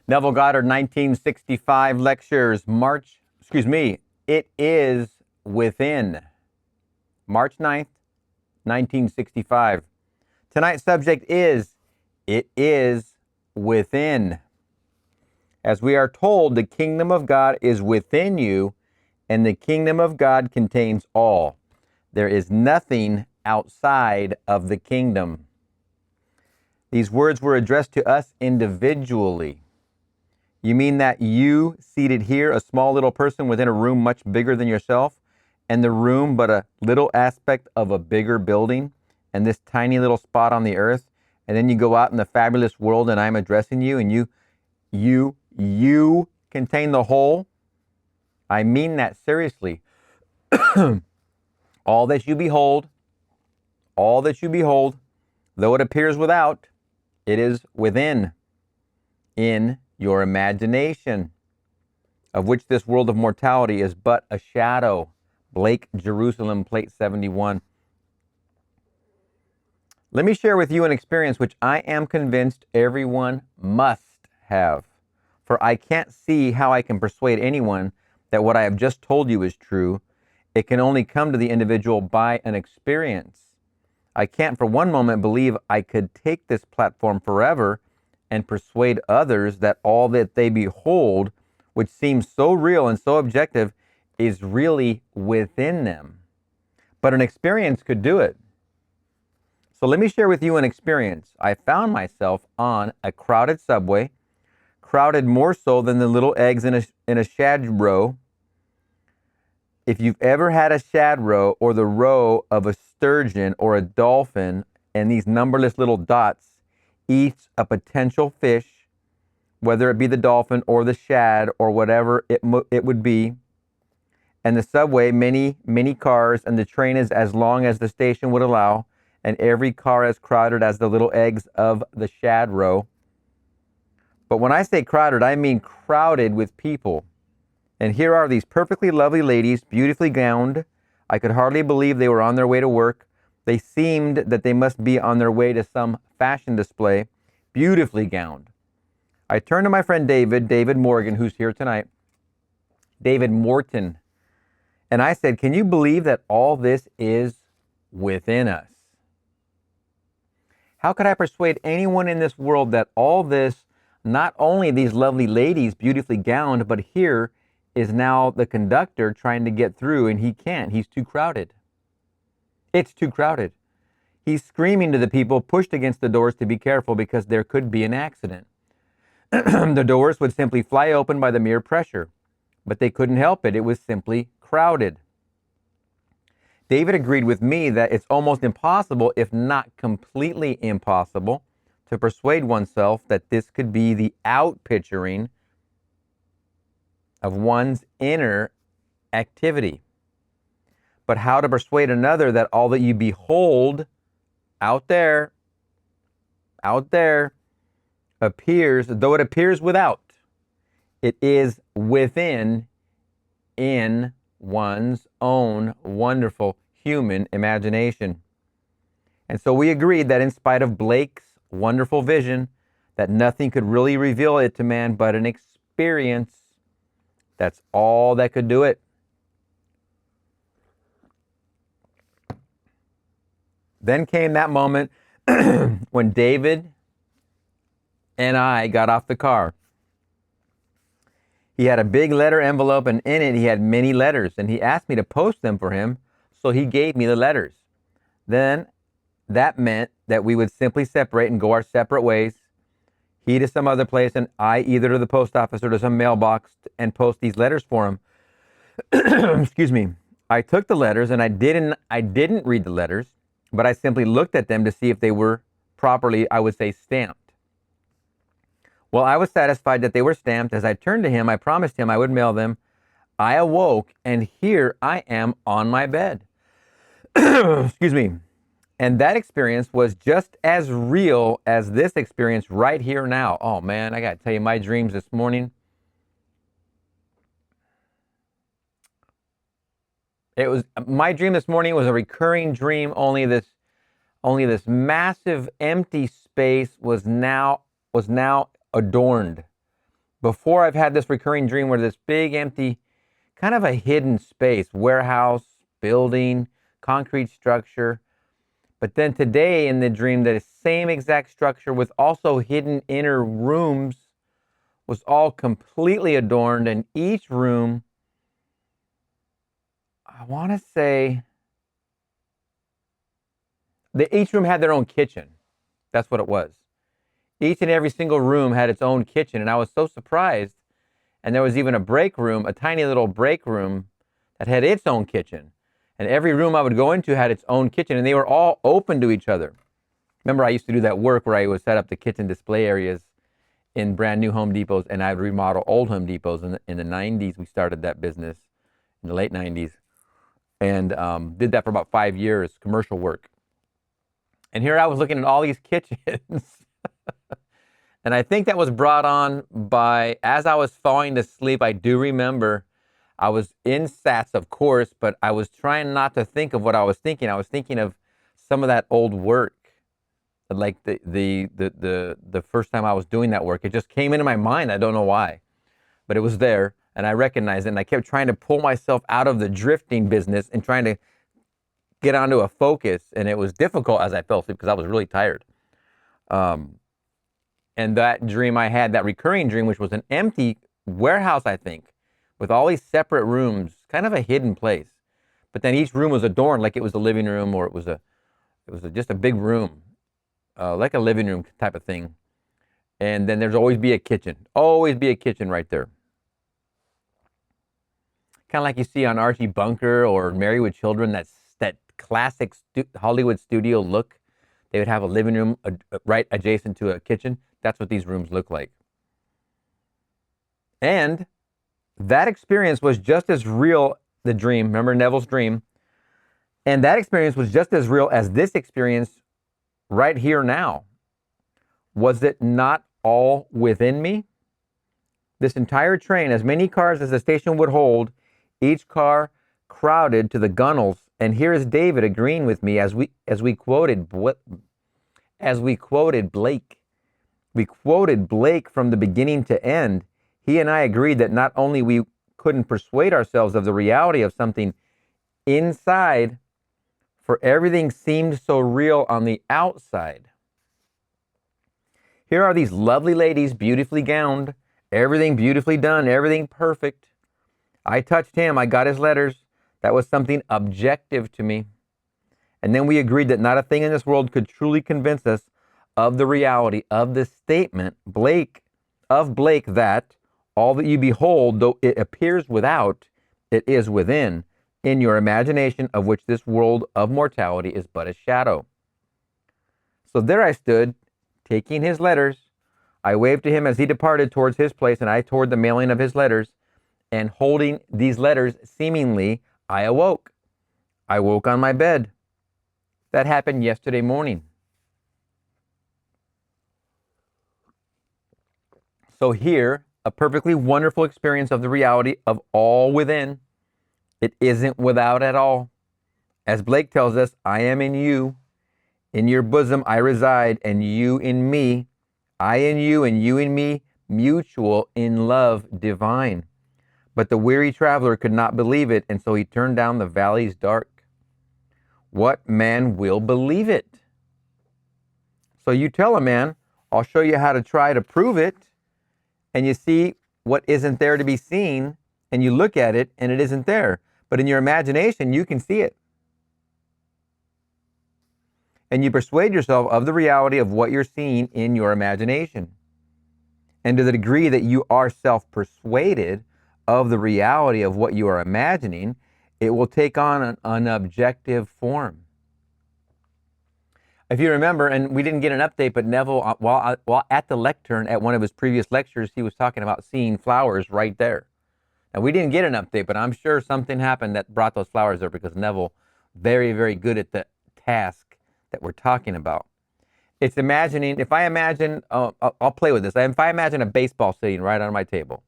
Neville Goddard, 1965 lectures, it is within. March 9th, 1965. Tonight's subject is, it is within. As we are told, the kingdom of God is within you, and the kingdom of God contains all. There is nothing outside of the kingdom. These words were addressed to us individually. You mean that you, seated here, a small little person within a room much bigger than yourself, and the room but a little aspect of a bigger building, and this tiny little spot on the earth, and then you go out in the fabulous world and I'm addressing you, and you contain the whole? I mean that seriously. All that you behold, though it appears without, it is within, in your imagination, of which this world of mortality is but a shadow. Blake, Jerusalem, plate 71. Let me share with you an experience which I am convinced everyone must have. For I can't see how I can persuade anyone that what I have just told you is true. It can only come to the individual by an experience. I can't for one moment believe I could take this platform forever and persuade others that all that they behold, which seems so real and so objective, is really within them. But an experience could do it. So let me share with you an experience. I found myself on a crowded subway, crowded more so than the little eggs in a shad row. If you've ever had a shad row or the row of a sturgeon or a dolphin and these numberless little dots, each a potential fish, whether it be the dolphin or the shad or whatever it would be, and the subway, many cars, and the train is as long as the station would allow, and every car as crowded as the little eggs of the shad row. But when I say crowded, I mean crowded with people. And here are these perfectly lovely ladies, beautifully gowned. I could hardly believe they were on their way to work. They seemed that they must be on their way to some fashion display, beautifully gowned. I turned to my friend David Morgan, who's here tonight, David Morton, and I said, can you believe that all this is within us? How could I persuade anyone in this world that all this, not only these lovely ladies beautifully gowned, but here is now the conductor trying to get through and he can't. He's too crowded. It's too crowded. He's screaming to the people pushed against the doors to be careful because there could be an accident. The doors would simply fly open by the mere pressure, but they couldn't help it. It was simply crowded. David agreed with me that it's almost impossible, if not completely impossible, to persuade oneself that this could be the outpicturing of one's inner activity. But how to persuade another that all that you behold out there, appears, though it appears without, it is within, in one's own wonderful human imagination. And so we agreed that in spite of Blake's wonderful vision, that nothing could really reveal it to man but an experience. That's all that could do it. Then came that moment when David and I got off the car. He had a big letter envelope, and in it he had many letters, and he asked me to post them for him, so he gave me the letters. Then that meant that we would simply separate and go our separate ways. He to some other place, and I either to the post office or to some mailbox and post these letters for him. Excuse me. I took the letters, and I didn't read the letters, but I simply looked at them to see if they were properly, I would say, stamped. Well, I was satisfied that they were stamped. As I turned to him, I promised him I would mail them. I awoke, and here I am on my bed. Excuse me. And that experience was just as real as this experience right here now. Oh, man, I got to tell you, my dreams this morning. My dream this morning was a recurring dream, only this massive empty space was now adorned. Before, I've had this recurring dream where this big empty, kind of a hidden space, warehouse, building, concrete structure. But then today in the dream, the same exact structure with also hidden inner rooms was all completely adorned. And each room, I want to say, each room had their own kitchen. That's what it was. Each and every single room had its own kitchen. And I was so surprised. And there was even a break room, a tiny little break room that had its own kitchen. And every room I would go into had its own kitchen, and they were all open to each other. Remember, I used to do that work where I would set up the kitchen display areas in brand new Home Depots, and I'd remodel old Home Depots. In the 90s, we started that business, in the late 90s, and did that for about 5 years, commercial work. And here I was looking at all these kitchens. And I think that was brought on by, as I was falling to sleep, I do remember I was in SATs, of course, but I was trying not to think of what I was thinking. I was thinking of some of that old work, like the first time I was doing that work. It just came into my mind. I don't know why, but it was there, and I recognized it, and I kept trying to pull myself out of the drifting business and trying to get onto a focus, and it was difficult as I fell asleep because I was really tired. And that dream I had, that recurring dream, which was an empty warehouse, I think, with all these separate rooms, kind of a hidden place. But then each room was adorned like it was a living room, or it was just a big room, like a living room type of thing. And then there's always be a kitchen right there. Kind of like you see on Archie Bunker or Married with Children, that classic Hollywood studio look. They would have a living room right adjacent to a kitchen. That's what these rooms look like. And that experience was just as real, the dream. Remember Neville's dream? And that experience was just as real as this experience right here now. Was it not all within me? This entire train, as many cars as the station would hold, each car crowded to the gunnels. And here is David agreeing with me as we quoted Blake. We quoted Blake from the beginning to end. He and I agreed that not only we couldn't persuade ourselves of the reality of something inside, for everything seemed so real on the outside. Here are these lovely ladies, beautifully gowned, everything beautifully done, everything perfect. I touched him, I got his letters. That was something objective to me. And then we agreed that not a thing in this world could truly convince us of the reality of this statement, Blake, that all that you behold, though it appears without, it is within, in your imagination, of which this world of mortality is but a shadow. So there I stood, taking his letters. I waved to him as he departed towards his place, and I toward the mailing of his letters. And holding these letters, seemingly, I awoke. I woke on my bed. That happened yesterday morning. So here, a perfectly wonderful experience of the reality of all within. It isn't without at all. As Blake tells us, I am in you. In your bosom I reside, and you in me. I in you, and you in me, mutual in love divine. But the weary traveler could not believe it, and so he turned down the valleys dark. What man will believe it? So you tell a man, I'll show you how to try to prove it, and you see what isn't there to be seen, and you look at it, and it isn't there. But in your imagination, you can see it. And you persuade yourself of the reality of what you're seeing in your imagination. And to the degree that you are self-persuaded of the reality of what you are imagining, it will take on an objective form. If you remember, and we didn't get an update, but Neville, while at the lectern at one of his previous lectures, he was talking about seeing flowers right there. Now, we didn't get an update, but I'm sure something happened that brought those flowers there, because Neville, very, very good at the task that we're talking about. It's imagining, if I imagine, I'll play with this. If I imagine a baseball sitting right on my table.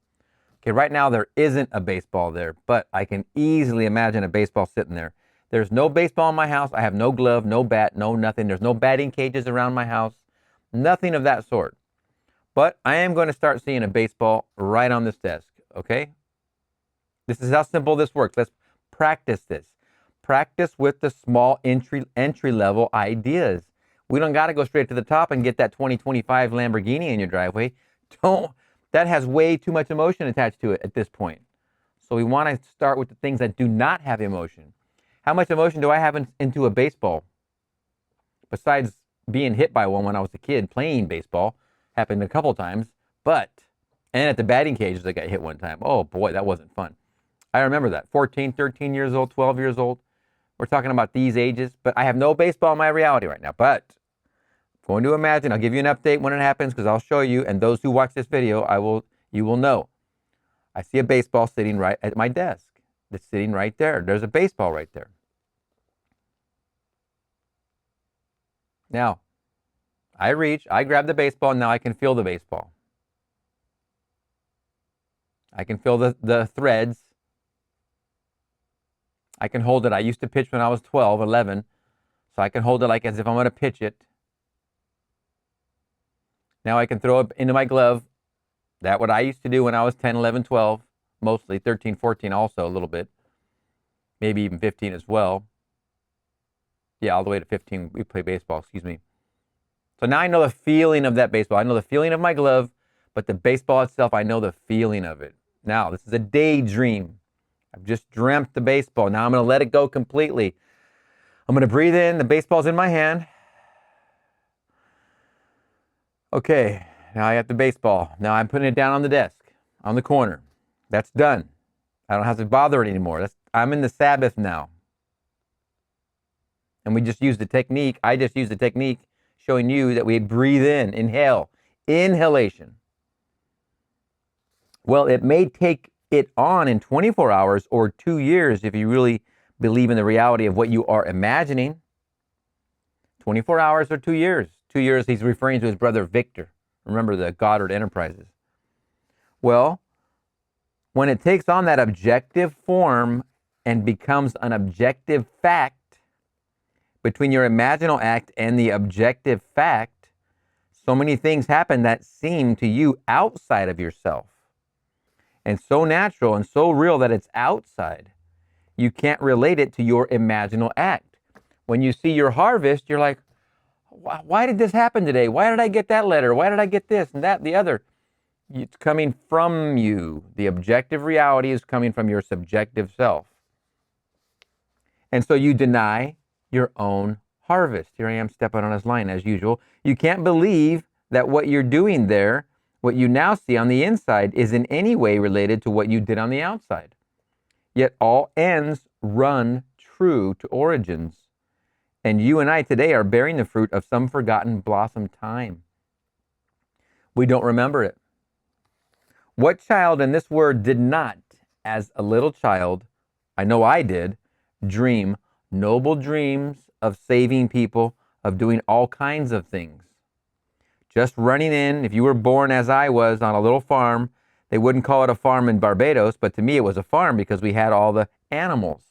Okay, right now there isn't a baseball there, but I can easily imagine a baseball sitting there. There's no baseball in my house. I have no glove, no bat, no nothing. There's no batting cages around my house. Nothing of that sort. But I am going to start seeing a baseball right on this desk, okay? This is how simple this works. Let's practice this. Practice with the small entry level ideas. We don't got to go straight to the top and get that 2025 Lamborghini in your driveway. Don't. That has way too much emotion attached to it at this point. So we want to start with the things that do not have emotion. How much emotion do I have into a baseball? Besides being hit by one when I was a kid playing baseball, happened a couple times, and at the batting cages I got hit one time. Oh boy, that wasn't fun. I remember that. 14, 13 years old, 12 years old. We're talking about these ages, but I have no baseball in my reality right now. But I'm going to imagine, I'll give you an update when it happens because I'll show you, and those who watch this video, you will know. I see a baseball sitting right at my desk. It's sitting right there. There's a baseball right there. Now, I reach, I grab the baseball, and now I can feel the baseball. I can feel the threads. I can hold it. I used to pitch when I was 12, 11, so I can hold it like as if I'm going to pitch it. Now I can throw it into my glove. That's what I used to do when I was 10, 11, 12, mostly 13, 14 also a little bit, maybe even 15 as well. Yeah, all the way to 15, we play baseball, excuse me. So now I know the feeling of that baseball. I know the feeling of my glove, but the baseball itself, I know the feeling of it. Now, this is a daydream. I've just dreamt the baseball. Now I'm going to let it go completely. I'm going to breathe in. The baseball's in my hand. Okay, now I got the baseball. Now I'm putting it down on the desk, on the corner. That's done. I don't have to bother it anymore. I'm in the Sabbath now. And we just used the technique. I just used the technique showing you that we breathe in, inhale, inhalation. Well, it may take it on in 24 hours or 2 years if you really believe in the reality of what you are imagining. 24 hours or 2 years. 2 years, he's referring to his brother Victor. Remember the Goddard Enterprises. Well, when it takes on that objective form and becomes an objective fact, between your imaginal act and the objective fact, so many things happen that seem to you outside of yourself. And so natural and so real that it's outside. You can't relate it to your imaginal act. When you see your harvest, you're like, why did this happen today? Why did I get that letter? Why did I get this and that, the other? It's coming from you. The objective reality is coming from your subjective self. And so you deny your own harvest. Here I am stepping on his line as usual. You can't believe that what you're doing there, what you now see on the inside, is in any way related to what you did on the outside. Yet all ends run true to origins. And you and I today are bearing the fruit of some forgotten blossom time. We don't remember it. What child in this word did not, as a little child, I know I did, dream noble dreams of saving people, of doing all kinds of things? Just running in, if you were born as I was on a little farm, they wouldn't call it a farm in Barbados, but to me it was a farm because we had all the animals.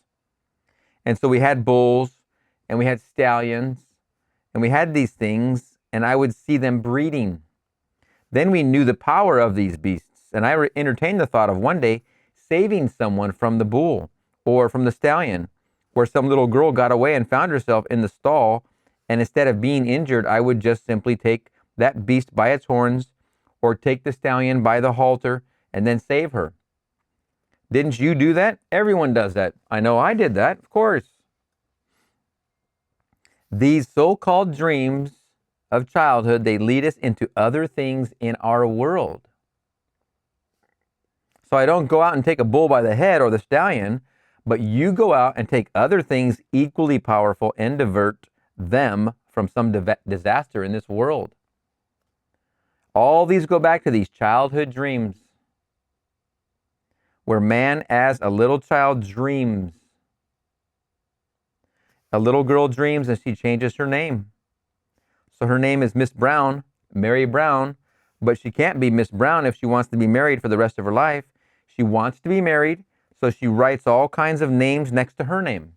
And so we had bulls, and we had stallions, and we had these things, and I would see them breeding. Then we knew the power of these beasts, and I entertained the thought of one day saving someone from the bull or from the stallion, where some little girl got away and found herself in the stall, and instead of being injured, I would just simply take that beast by its horns or take the stallion by the halter and then save her. Didn't you do that? Everyone does that. I know I did that, of course. These so-called dreams of childhood, they lead us into other things in our world. So I don't go out and take a bull by the head or the stallion, but you go out and take other things equally powerful and divert them from some disaster in this world. All these go back to these childhood dreams, where man as a little child dreams. A little girl dreams and she changes her name. So her name is Miss Brown, Mary Brown, but she can't be Miss Brown if she wants to be married for the rest of her life. She wants to be married, so she writes all kinds of names next to her name.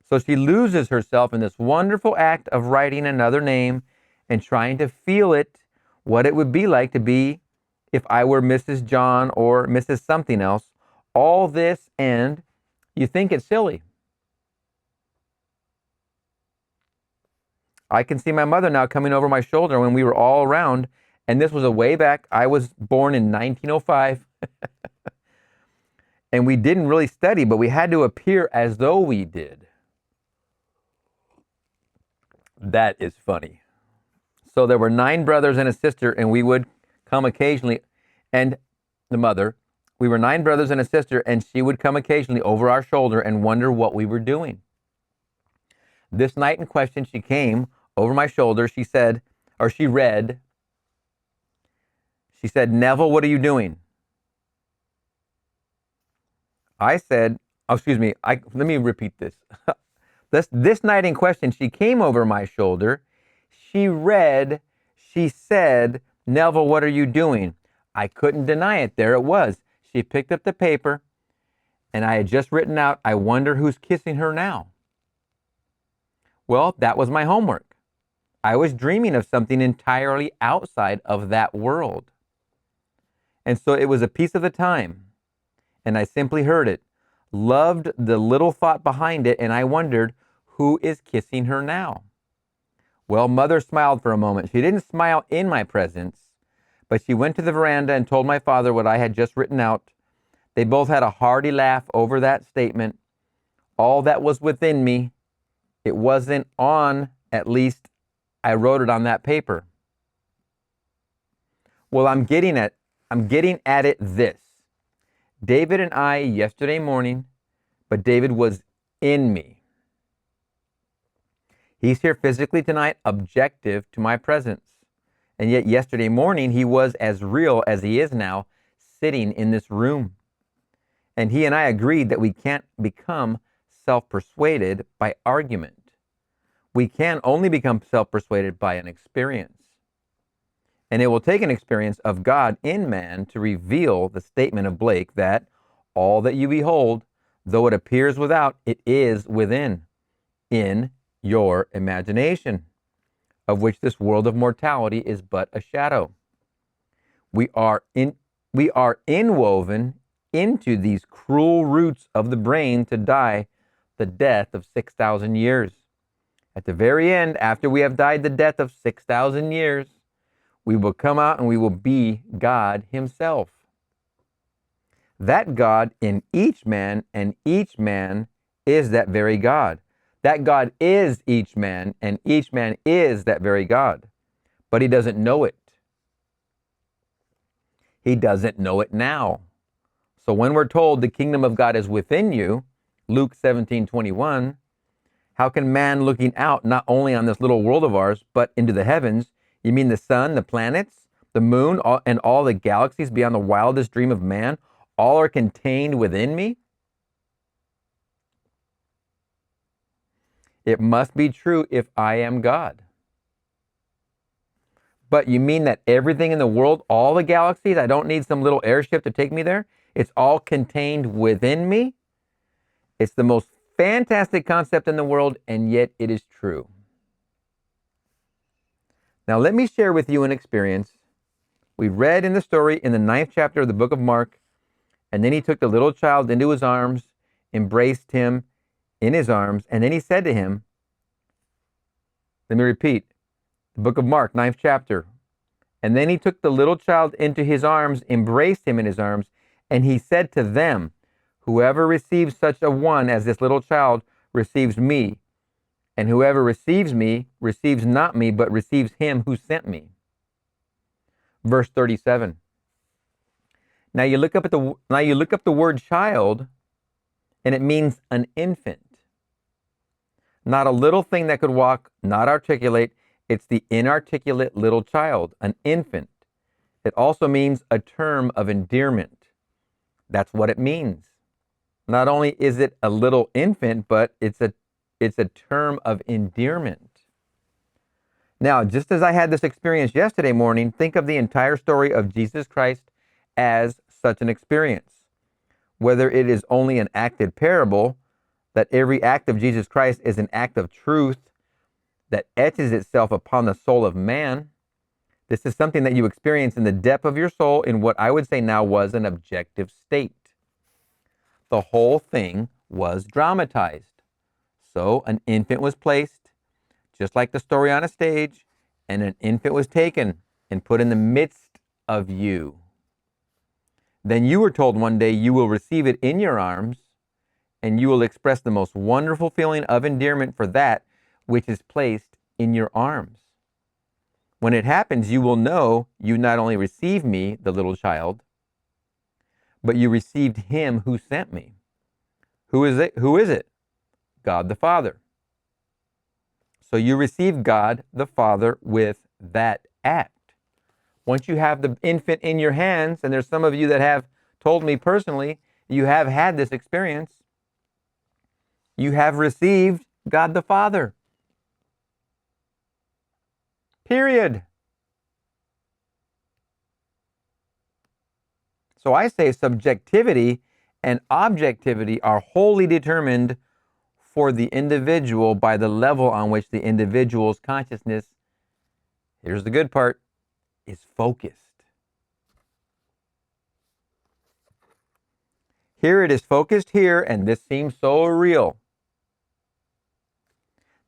So she loses herself in this wonderful act of writing another name and trying to feel it what it would be like to be if I were Mrs. John or Mrs. something else. All this, and you think it's silly. I can see my mother now coming over my shoulder when we were all around, and this was a way back. I was born in 1905, and we didn't really study, but we had to appear as though we did. That is funny. So there were 9 brothers and a sister, and we would come occasionally, and the mother, we were 9 brothers and a sister, and she would come occasionally over our shoulder and wonder what we were doing. This night in question, she came over my shoulder. She said, or she read, she said, "Neville, what are you doing?" I said, oh, excuse me, let me repeat this. This night in question, she came over my shoulder. She read, she said, "Neville, what are you doing?" I couldn't deny it. There it was. She picked up the paper, and I had just written out, "I wonder who's kissing her now." Well, that was my homework. I was dreaming of something entirely outside of that world. And so it was a piece of the time, and I simply heard it, loved the little thought behind it, and I wondered, who is kissing her now? Well, Mother smiled for a moment. She didn't smile in my presence, but she went to the veranda and told my father what I had just written out. They both had a hearty laugh over that statement. All that was within me, it wasn't on, at least I wrote it on that paper. Well, I'm getting at it this. David and I yesterday morning, but David was in me. He's here physically tonight, objective to my presence. And yet yesterday morning, he was as real as he is now, sitting in this room. And he and I agreed that we can't become self-persuaded by argument. We can only become self-persuaded by an experience. And it will take an experience of God in man to reveal the statement of Blake that all that you behold, though it appears without, it is within, in your imagination, of which this world of mortality is but a shadow. We are inwoven into these cruel roots of the brain to die the death of 6,000 years. At the very end, after we have died the death of 6,000 years, we will come out and we will be God himself. That God in each man, and each man is that very God. That God is each man, and each man is that very God. But he doesn't know it. He doesn't know it now. So when we're told the kingdom of God is within you, Luke 17:21, how can man looking out not only on this little world of ours, but into the heavens, you mean the sun, the planets, the moon, and all the galaxies beyond the wildest dream of man, all are contained within me? It must be true if I am God. But you mean that everything in the world, all the galaxies, I don't need some little airship to take me there? It's all contained within me? It's the most fantastic concept in the world, and yet it is true. Now let me share with you an experience. We read in the story in the 9th chapter of the book of Mark, and then he took the little child into his arms, embraced him in his arms, and then he said to him, let me repeat, the book of Mark, 9th chapter. And then he took the little child into his arms, embraced him in his arms, and he said to them, whoever receives such a one as this little child receives me, and whoever receives me receives not me, but receives him who sent me. Verse 37. Now you look up the word child, and it means an infant. Not a little thing that could walk, not articulate. It's the inarticulate little child, an infant. It also means a term of endearment. That's what it means. Not only is it a little infant, but it's a term of endearment. Now, just as I had this experience yesterday morning, think of the entire story of Jesus Christ as such an experience. Whether it is only an acted parable, that every act of Jesus Christ is an act of truth that etches itself upon the soul of man, This is something that you experience in the depth of your soul in what I would say now was an objective state. The whole thing was dramatized. So an infant was placed, just like the story on a stage, and an infant was taken and put in the midst of you. Then you were told one day you will receive it in your arms, and you will express the most wonderful feeling of endearment for that which is placed in your arms. When it happens, you will know you not only received me, the little child, but you received him who sent me. Who is it? Who is it? God the Father. So you receive God the Father with that act. Once you have the infant in your hands, and there's some of you that have told me personally, you have had this experience, you have received God the Father. Period. So I say subjectivity and objectivity are wholly determined for the individual by the level on which the individual's consciousness, here's the good part, is focused. Here it is focused here, and this seems so real.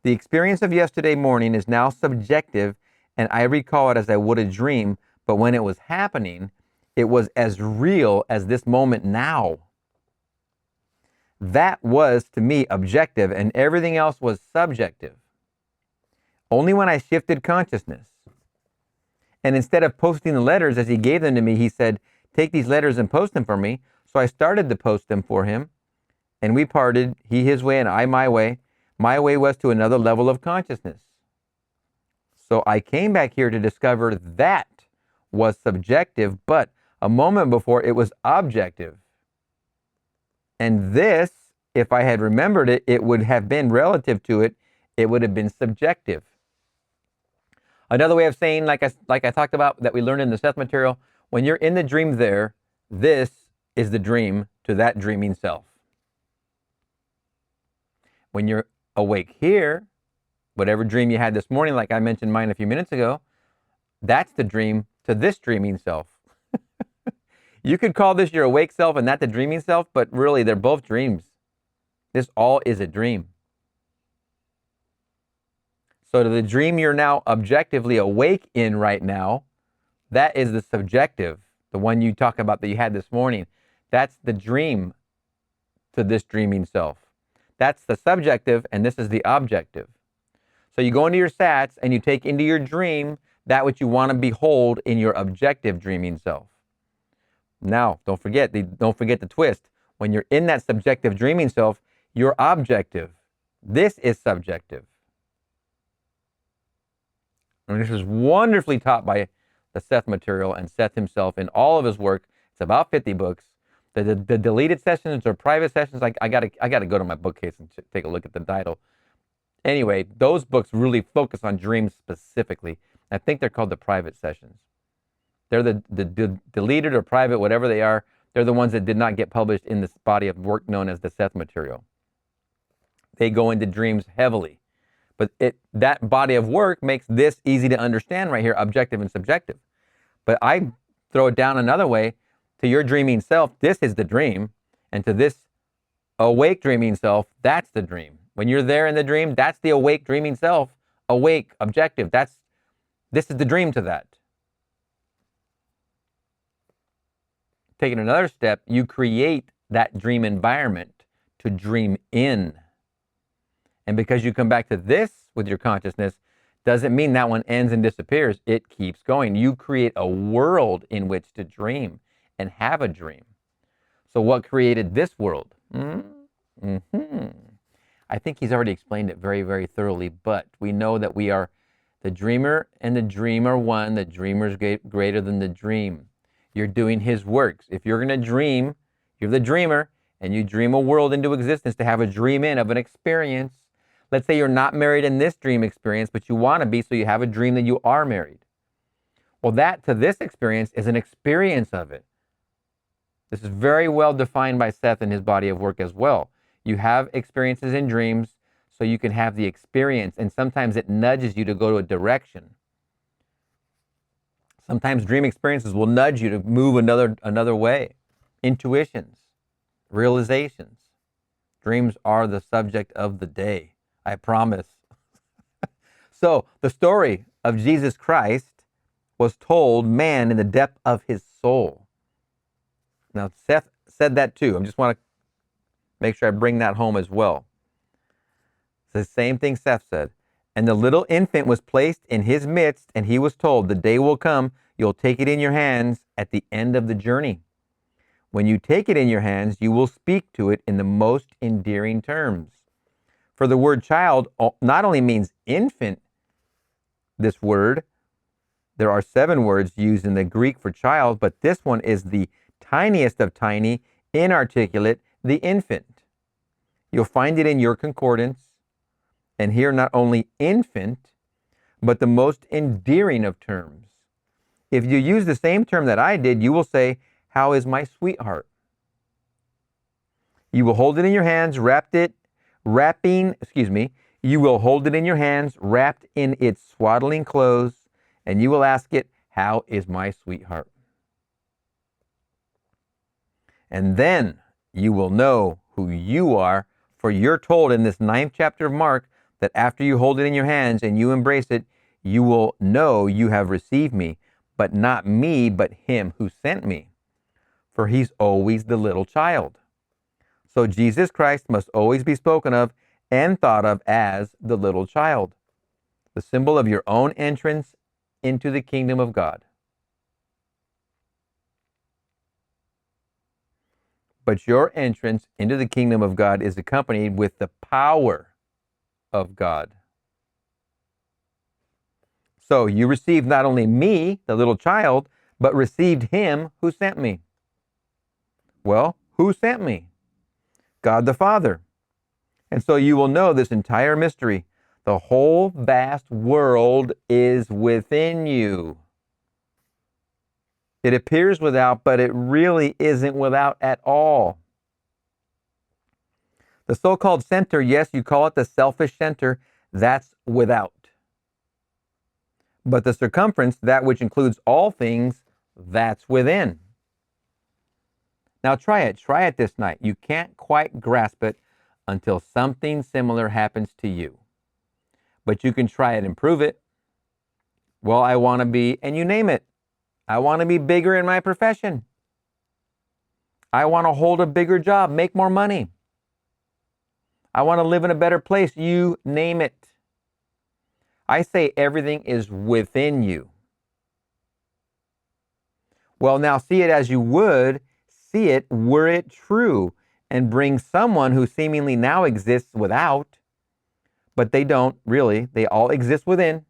The experience of yesterday morning is now subjective, and I recall it as I would a dream, but when it was happening, it was as real as this moment now. That was, to me, objective, and everything else was subjective. Only when I shifted consciousness, and instead of posting the letters as he gave them to me, he said, take these letters and post them for me. So I started to post them for him, and we parted, he his way and I my way. My way was to another level of consciousness. So I came back here to discover that was subjective, but a moment before it was objective. And this, if I had remembered it, it would have been relative to it. It would have been subjective. Another way of saying, like I talked about, that we learned in the Seth material, when you're in the dream there, this is the dream to that dreaming self. When you're awake here, whatever dream you had this morning, like I mentioned mine a few minutes ago, that's the dream to this dreaming self. You could call this your awake self and that the dreaming self, but really they're both dreams. This all is a dream. So to the dream you're now objectively awake in right now, that is the subjective, the one you talk about that you had this morning. That's the dream to this dreaming self. That's the subjective, and this is the objective. So you go into your sats and you take into your dream that which you want to behold in your objective dreaming self. Now, don't forget the twist. When you're in that subjective dreaming self, you're objective. This is subjective. And this is wonderfully taught by the Seth material and Seth himself in all of his work. It's about 50 books. The deleted sessions or private sessions, I gotta go to my bookcase and take a look at the title. Anyway, those books really focus on dreams specifically. I think they're called the private sessions. They're the deleted or private, whatever they are. They're the ones that did not get published in this body of work known as the Seth material. They go into dreams heavily. But that body of work makes this easy to understand right here, objective and subjective. But I throw it down another way. To your dreaming self, this is the dream. And to this awake dreaming self, that's the dream. When you're there in the dream, that's the awake dreaming self. Awake, objective. This is the dream to that. Taking another step, you create that dream environment to dream in. And because you come back to this with your consciousness, doesn't mean that one ends and disappears. It keeps going. You create a world in which to dream and have a dream. So what created this world? I think he's already explained it very, very thoroughly, but we know that we are the dreamer and the dream are one. The dreamer is greater than the dream. You're doing his works. If you're going to dream, you're the dreamer, and you dream a world into existence to have a dream in of an experience. Let's say you're not married in this dream experience, but you want to be, so you have a dream that you are married. Well, that to this experience is an experience of it. This is very well defined by Seth in his body of work as well. You have experiences in dreams so you can have the experience, and sometimes it nudges you to go to a direction. Sometimes dream experiences will nudge you to move another way. Intuitions, realizations. Dreams are the subject of the day. I promise. So the story of Jesus Christ was told man in the depth of his soul. Now, Seth said that too. I just want to make sure I bring that home as well. It's the same thing Seth said. And the little infant was placed in his midst, and he was told, the day will come, you'll take it in your hands at the end of the journey. When you take it in your hands, you will speak to it in the most endearing terms. For the word child not only means infant, this word, there are 7 words used in the Greek for child, but this one is the tiniest of tiny, inarticulate, the infant. You'll find it in your concordance, and here not only infant, but the most endearing of terms. If you use the same term that I did, you will say, how is my sweetheart? You will hold it in your hands, you will hold it in your hands, wrapped in its swaddling clothes, and you will ask it, how is my sweetheart? And then you will know who you are, for you're told in this 9th chapter of Mark that after you hold it in your hands and you embrace it, you will know you have received me, but not me, but him who sent me. For he's always the little child. So Jesus Christ must always be spoken of and thought of as the little child, the symbol of your own entrance into the kingdom of God. But your entrance into the kingdom of God is accompanied with the power of God. So you received not only me, the little child, but received him who sent me. Well, who sent me? God the Father. And so you will know this entire mystery. The whole vast world is within you. It appears without, but it really isn't without at all. The so-called center, yes, you call it the selfish center, that's without. But the circumference, that which includes all things, that's within. Now try it this night. You can't quite grasp it until something similar happens to you. But you can try it and prove it. Well, I want to be, and you name it. I want to be bigger in my profession. I want to hold a bigger job, make more money. I want to live in a better place. You name it. I say everything is within you. Well, now see it as you would see it were it true, and bring someone who seemingly now exists without, but they don't really. They all exist within.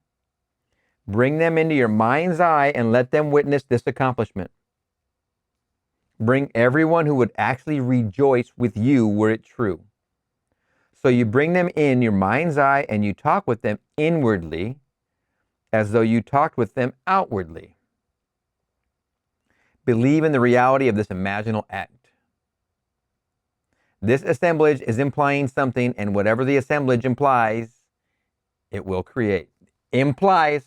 Bring them into your mind's eye and let them witness this accomplishment. Bring everyone who would actually rejoice with you were it true. So you bring them in your mind's eye and you talk with them inwardly as though you talked with them outwardly. Believe in the reality of this imaginal act. This assemblage is implying something, and whatever the assemblage implies, it will create. Implies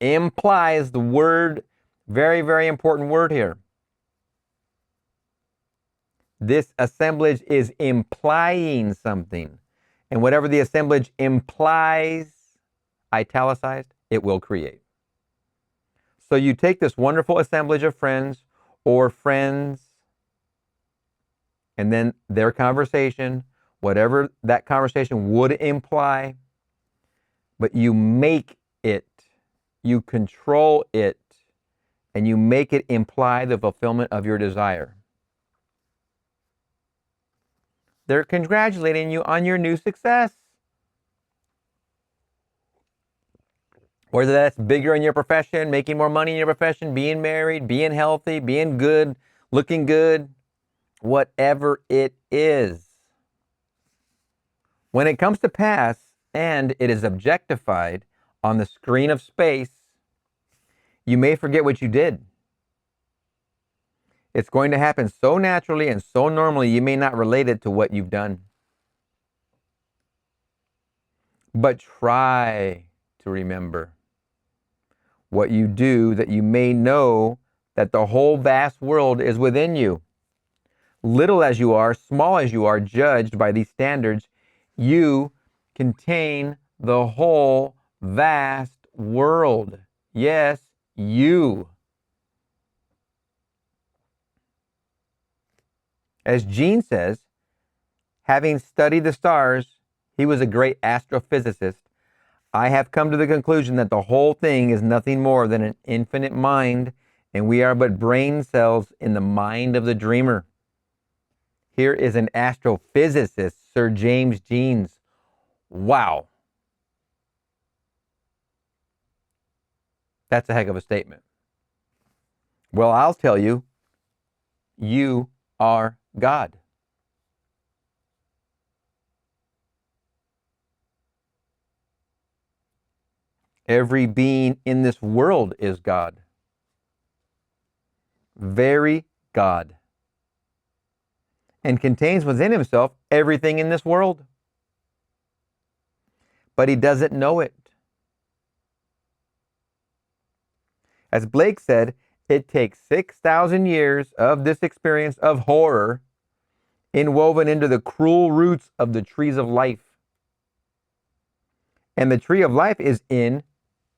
the word, very, very important word here. This assemblage is implying something. And whatever the assemblage implies, italicized, it will create. So you take this wonderful assemblage of friends or friends, and then their conversation, whatever that conversation would imply, but you make it, you control it, and you make it imply the fulfillment of your desire. They're congratulating you on your new success. Whether that's bigger in your profession, making more money in your profession, being married, being healthy, being good, looking good, whatever it is. When it comes to pass and it is objectified on the screen of space, you may forget what you did. It's going to happen so naturally and so normally you may not relate it to what you've done. But try to remember. what you do, that you may know that the whole vast world is within you. Little as you are, small as you are, judged by these standards, you contain the whole vast world. Yes, you. As Gene says, having studied the stars, he was a great astrophysicist. I have come to the conclusion that the whole thing is nothing more than an infinite mind, and we are but brain cells in the mind of the dreamer. Here is an astrophysicist, Sir James Jeans. Wow. That's a heck of a statement. Well, I'll tell you, you are God. Every being in this world is God. Very God. And contains within himself everything in this world. But he doesn't know it. As Blake said, it takes 6,000 years of this experience of horror inwoven into the cruel roots of the trees of life. And the tree of life is in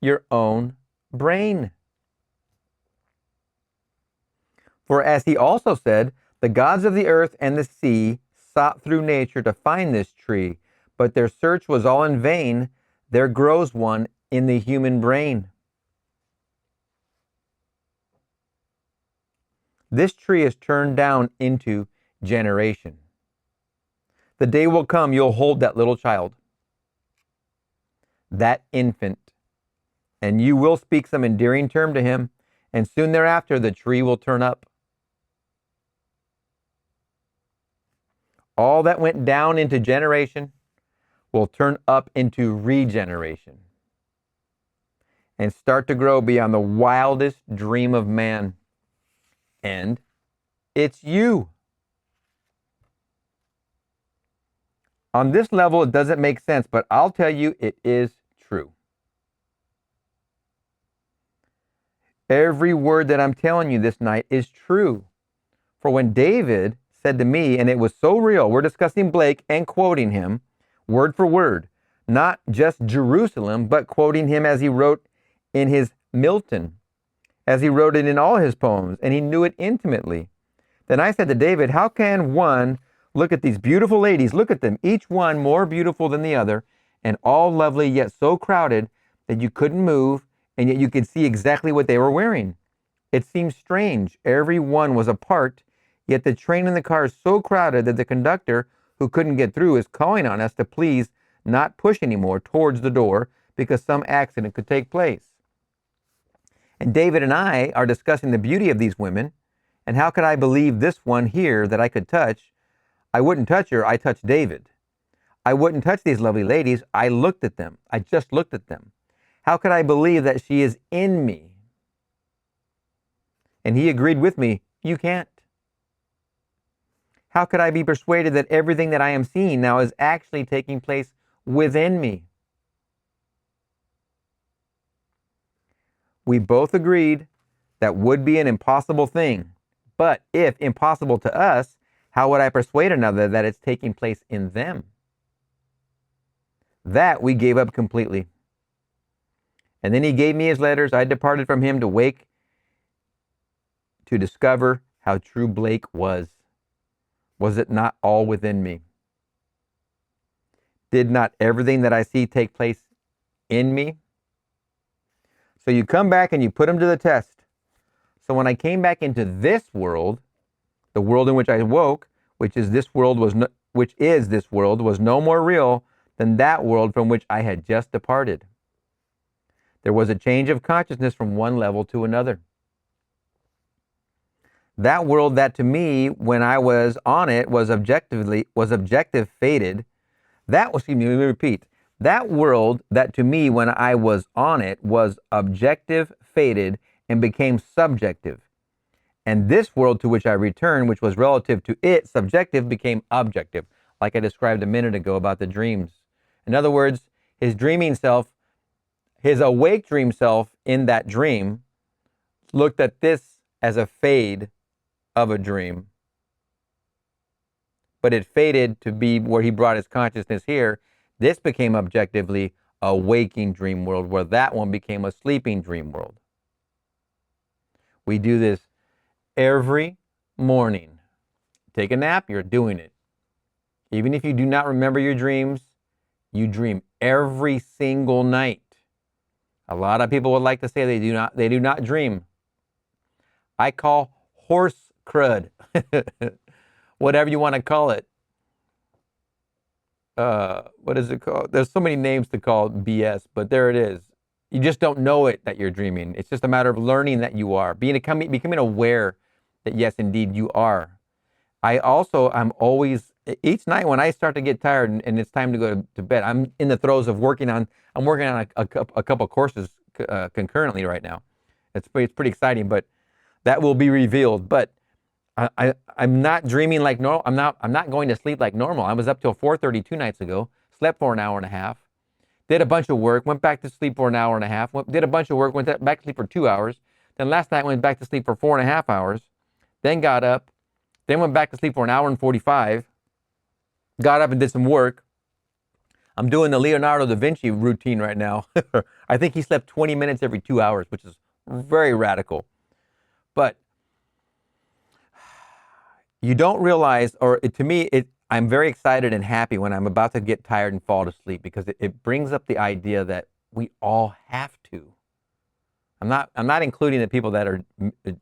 your own brain. For as he also said, the gods of the earth and the sea sought through nature to find this tree, but their search was all in vain. There grows one in the human brain. This tree is turned down into generation. The day will come you'll hold that little child, that infant, and you will speak some endearing term to him, and soon thereafter the tree will turn up. All that went down into generation will turn up into regeneration and start to grow beyond the wildest dream of man. And it's you. On this level, it doesn't make sense, but I'll tell you, it is true. Every word that I'm telling you this night is true. For when David said to me, and it was so real, we're discussing Blake and quoting him word for word, not just Jerusalem, but quoting him as he wrote in his Milton, as he wrote it in all his poems, and he knew it intimately. Then I said to David, how can one look at these beautiful ladies, look at them, each one more beautiful than the other, and all lovely, yet so crowded that you couldn't move, and yet you could see exactly what they were wearing. It seemed strange. Every one was apart, yet the train and the car is so crowded that the conductor, who couldn't get through, is calling on us to please not push anymore towards the door because some accident could take place. And David and I are discussing the beauty of these women, and how could I believe this one here that I could touch? I wouldn't touch her, I touched David. I wouldn't touch these lovely ladies, I looked at them. I just looked at them. How could I believe that she is in me? And he agreed with me, you can't. How could I be persuaded that everything that I am seeing now is actually taking place within me? We both agreed that would be an impossible thing. But if impossible to us, how would I persuade another that it's taking place in them? That we gave up completely. And then he gave me his letters. I departed from him to wake, to discover how true Blake was. Was it not all within me? Did not everything that I see take place in me? So you come back and you put him to the test. So when I came back into this world, the world in which I woke, which is this world, was no more real than that world from which I had just departed. There was a change of consciousness from one level to another. That world that to me, when I was on it, was objective fated. That was, excuse me, let me repeat. That world that to me, when I was on it, was objective fated and became subjective. And this world to which I returned, which was relative to it, subjective, became objective, like I described a minute ago about the dreams. In other words, his dreaming self His awake dream self in that dream looked at this as a fade of a dream, but it faded to be where he brought his consciousness here. This became objectively a waking dream world, where that one became a sleeping dream world. We do this every morning. Take a nap, you're doing it. Even if you do not remember your dreams, you dream every single night. A lot of people would like to say they do not dream. I call horse crud, whatever you want to call it. What is it called? There's so many names to call BS, but there it is. You just don't know it that you're dreaming. It's just a matter of learning that you are, becoming aware that yes, indeed you are. I'm always, each night when I start to get tired and it's time to go to bed, I'm in the throes of working on a couple courses concurrently right now. It's pretty exciting, but that will be revealed. But I'm not dreaming like normal. I'm not going to sleep like normal. I was up till 4:30 2 nights ago, slept for an hour and a half, did a bunch of work, went back to sleep for an hour and a half, did a bunch of work, went back to sleep for 2 hours. Then last night went back to sleep for 4.5 hours, then got up, then went back to sleep for an hour and 45, got up and did some work. I'm doing the Leonardo da Vinci routine right now. I think he slept 20 minutes every 2 hours, which is very radical. But you don't realize, or to me, I'm very excited and happy when I'm about to get tired and fall to sleep, because it brings up the idea that we all have to. I'm not including the people that are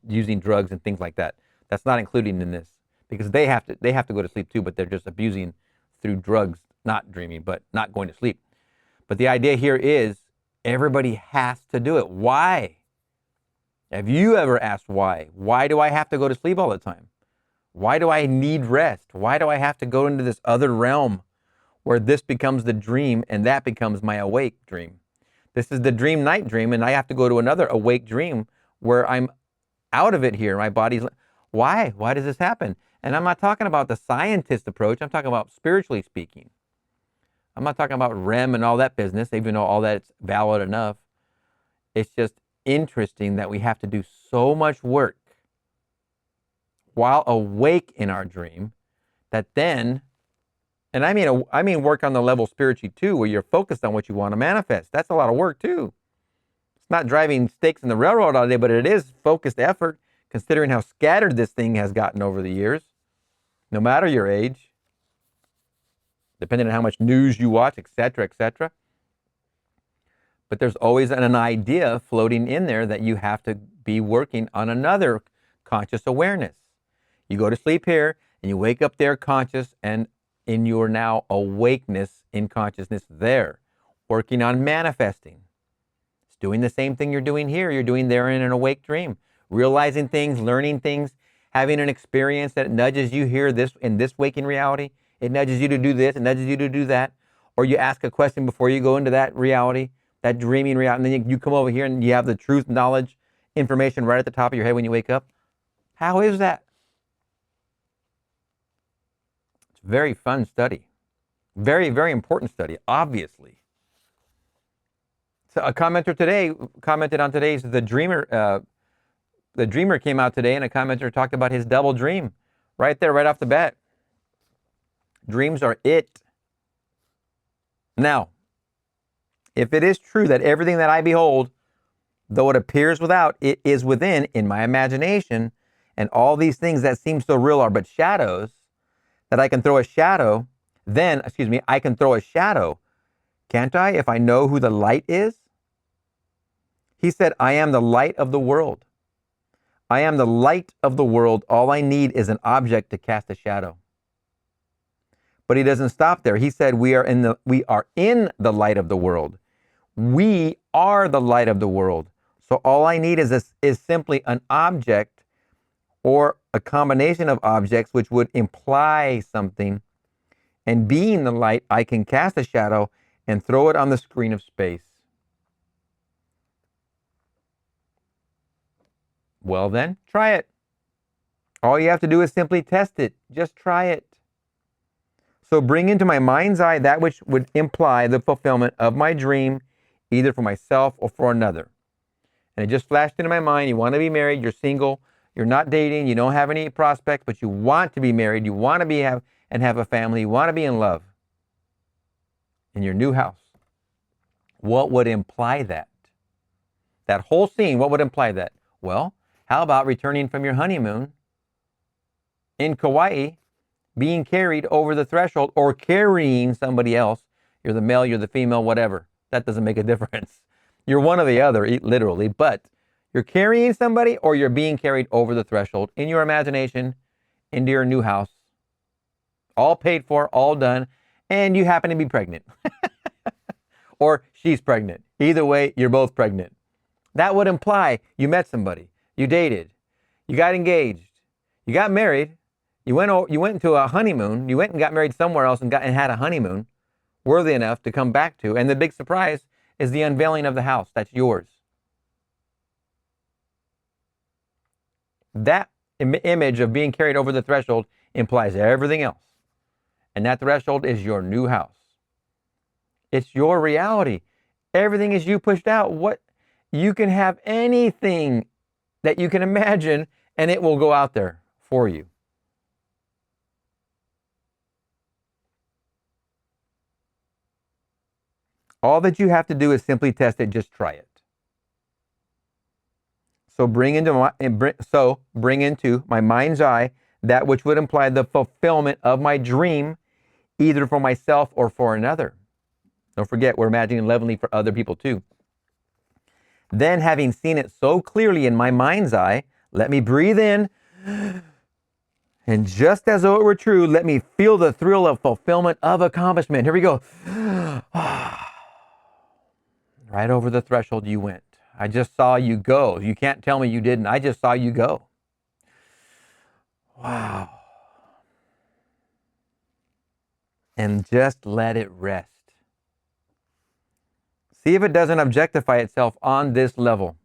using drugs and things like that. That's not including in this, because they have to go to sleep too, but they're just abusing through drugs, not dreaming, but not going to sleep. But the idea here is everybody has to do it. Why? Have you ever asked why? Why do I have to go to sleep all the time? Why do I need rest? Why do I have to go into this other realm where this becomes the dream and that becomes my awake dream? This is the dream night dream, and I have to go to another awake dream where I'm out of it here. My body's, why? Why does this happen? And I'm not talking about the scientist approach. I'm talking about spiritually speaking. I'm not talking about REM and all that business, even though all that's valid enough. It's just interesting that we have to do so much work while awake in our dream, that then, and I mean work on the level spiritually too, where you're focused on what you want to manifest. That's a lot of work too. It's not driving stakes in the railroad all day, but it is focused effort, considering how scattered this thing has gotten over the years, no matter your age, depending on how much news you watch, etc., etc. But there's always an idea floating in there that you have to be working on another conscious awareness. You go to sleep here and you wake up there conscious and in your now awakeness in consciousness there, working on manifesting. It's doing the same thing you're doing here. You're doing there in an awake dream, realizing things, learning things, having an experience that nudges you here in this waking reality. It nudges you to do this, it nudges you to do that. Or you ask a question before you go into that reality, that dreaming reality, and then you come over here and you have the truth, knowledge, information right at the top of your head when you wake up. How is that? Very fun study. Very, very important study, obviously. So a commenter today commented on today's The Dreamer. The Dreamer came out today, and a commenter talked about his double dream. Right there, right off the bat. Dreams are it. Now, if it is true that everything that I behold, though it appears without, it is within in my imagination, and all these things that seem so real are but shadows, that I can throw a shadow, I can throw a shadow, can't I, if I know who the light is? He said, I am the light of the world. I am the light of the world. All I need is an object to cast a shadow. But he doesn't stop there. He said, we are in the light of the world. We are the light of the world. So all I need is simply an object, or a combination of objects which would imply something. And being the light, I can cast a shadow and throw it on the screen of space. Well then, try it. All you have to do is simply test it. Just try it. So bring into my mind's eye that which would imply the fulfillment of my dream either for myself or for another. And it just flashed into my mind. You want to be married, you're single, you're not dating, you don't have any prospects, but you want to be married, you want to have a family, you want to be in love in your new house. What would imply that? That whole scene, what would imply that? Well, how about returning from your honeymoon in Kauai, being carried over the threshold, or carrying somebody else? You're the male, you're the female, whatever. That doesn't make a difference. You're one or the other, literally, but you're carrying somebody or you're being carried over the threshold in your imagination into your new house, all paid for, all done, and you happen to be pregnant. Or she's pregnant. Either way, you're both pregnant. That would imply you met somebody, you dated, you got engaged, you got married, you went into a honeymoon, you went and got married somewhere else and had a honeymoon worthy enough to come back to, and the big surprise is the unveiling of the house. That's yours. That image of being carried over the threshold implies everything else. And that threshold is your new house. It's your reality. Everything is you pushed out. You can have anything that you can imagine, and it will go out there for you. All that you have to do is simply test it. Just try it. So bring into my mind's eye that which would imply the fulfillment of my dream, either for myself or for another. Don't forget, we're imagining levelly for other people too. Then, having seen it so clearly in my mind's eye, let me breathe in, and just as though it were true, let me feel the thrill of fulfillment of accomplishment. Here we go. Right over the threshold you went. I just saw you go. You can't tell me you didn't. I just saw you go. Wow. And just let it rest. See if it doesn't objectify itself on this level.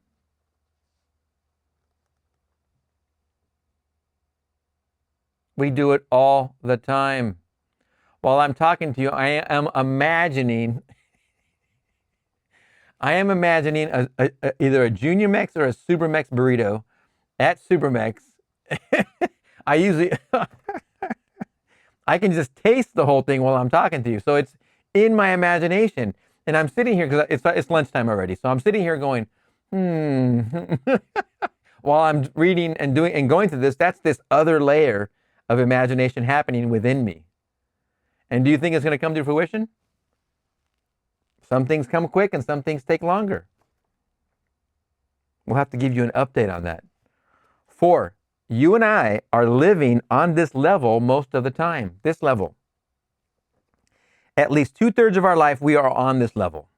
We do it all the time. While I'm talking to you, I am imagining either a Junior Mex or a Super Mex burrito at Super Mex. I can just taste the whole thing while I'm talking to you. So it's in my imagination. And I'm sitting here, because it's lunchtime already. So I'm sitting here going, while I'm reading and going through this, that's this other layer of imagination happening within me. And do you think it's going to come to fruition? Some things come quick and some things take longer. We'll have to give you an update on that. 4, you and I are living on this level most of the time. This level. At least 2/3 of our life, we are on this level.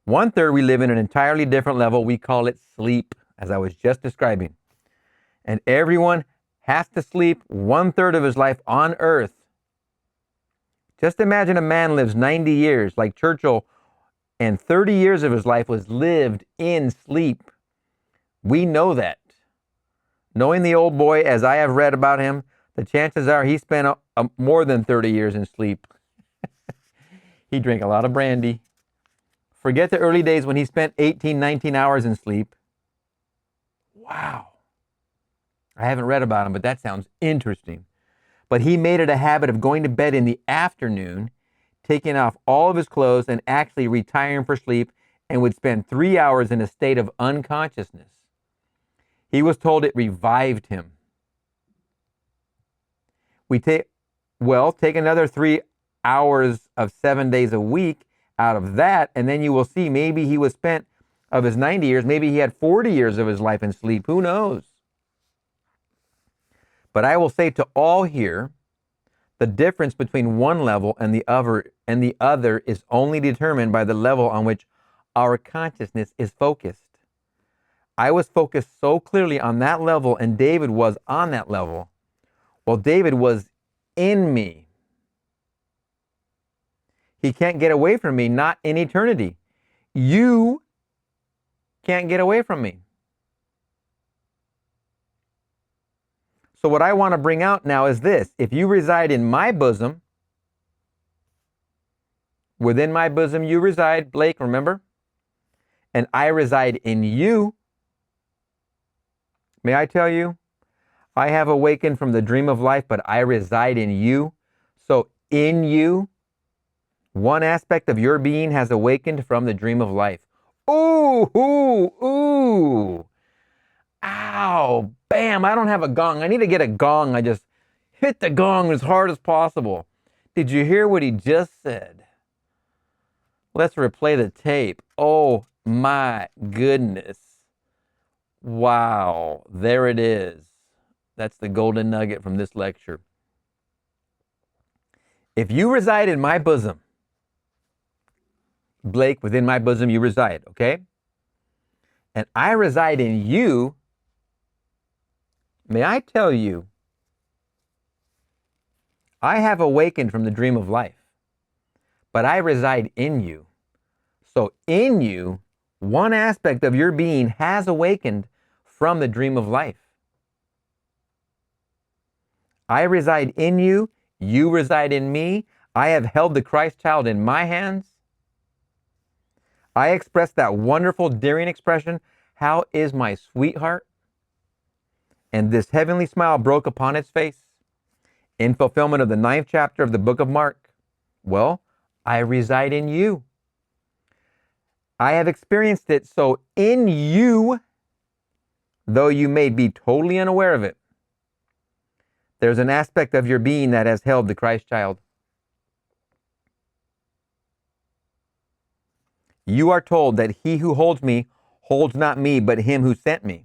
1/3, we live in an entirely different level. We call it sleep, as I was just describing. And everyone has to sleep 1/3 of his life on earth. Just imagine a man lives 90 years like Churchill, and 30 years of his life was lived in sleep. We know that. Knowing the old boy, as I have read about him, the chances are he spent more than 30 years in sleep. He drank a lot of brandy. Forget the early days when he spent 18, 19 hours in sleep. Wow. I haven't read about him, but that sounds interesting. But he made it a habit of going to bed in the afternoon, taking off all of his clothes and actually retiring for sleep, and would spend 3 hours in a state of unconsciousness. He was told it revived him. Take another 3 hours of 7 days a week out of that, and then you will see maybe he was spent of his 90 years, maybe he had 40 years of his life in sleep. Who knows? But I will say to all here, the difference between one level and the other is only determined by the level on which our consciousness is focused. I was focused so clearly on that level, and David was on that level. Well, David was in me. He can't get away from me, not in eternity. You can't get away from me. So what I want to bring out now is this. If you reside in my bosom, within my bosom you reside, Blake, remember? and I reside in you. May I tell you, I have awakened from the dream of life, but I reside in you. So in you, one aspect of your being has awakened from the dream of life. Ooh, ooh, ooh. Ow, bam, I don't have a gong. I need to get a gong. I just hit the gong as hard as possible. Did you hear what he just said? Let's replay the tape. Oh my goodness. Wow, there it is. That's the golden nugget from this lecture. If you reside in my bosom, Blake, within my bosom you reside, okay? And I reside in you, may I tell you, I have awakened from the dream of life, but I reside in you. So in you, one aspect of your being has awakened from the dream of life. I reside in you, you reside in me. I have held the Christ child in my hands. I expressed that wonderful, daring expression, "How is my sweetheart?" And this heavenly smile broke upon its face in fulfillment of the 9th chapter of the book of Mark. Well, I reside in you. I have experienced it, so in you, though you may be totally unaware of it, there's an aspect of your being that has held the Christ child. You are told that he who holds me holds not me, but him who sent me.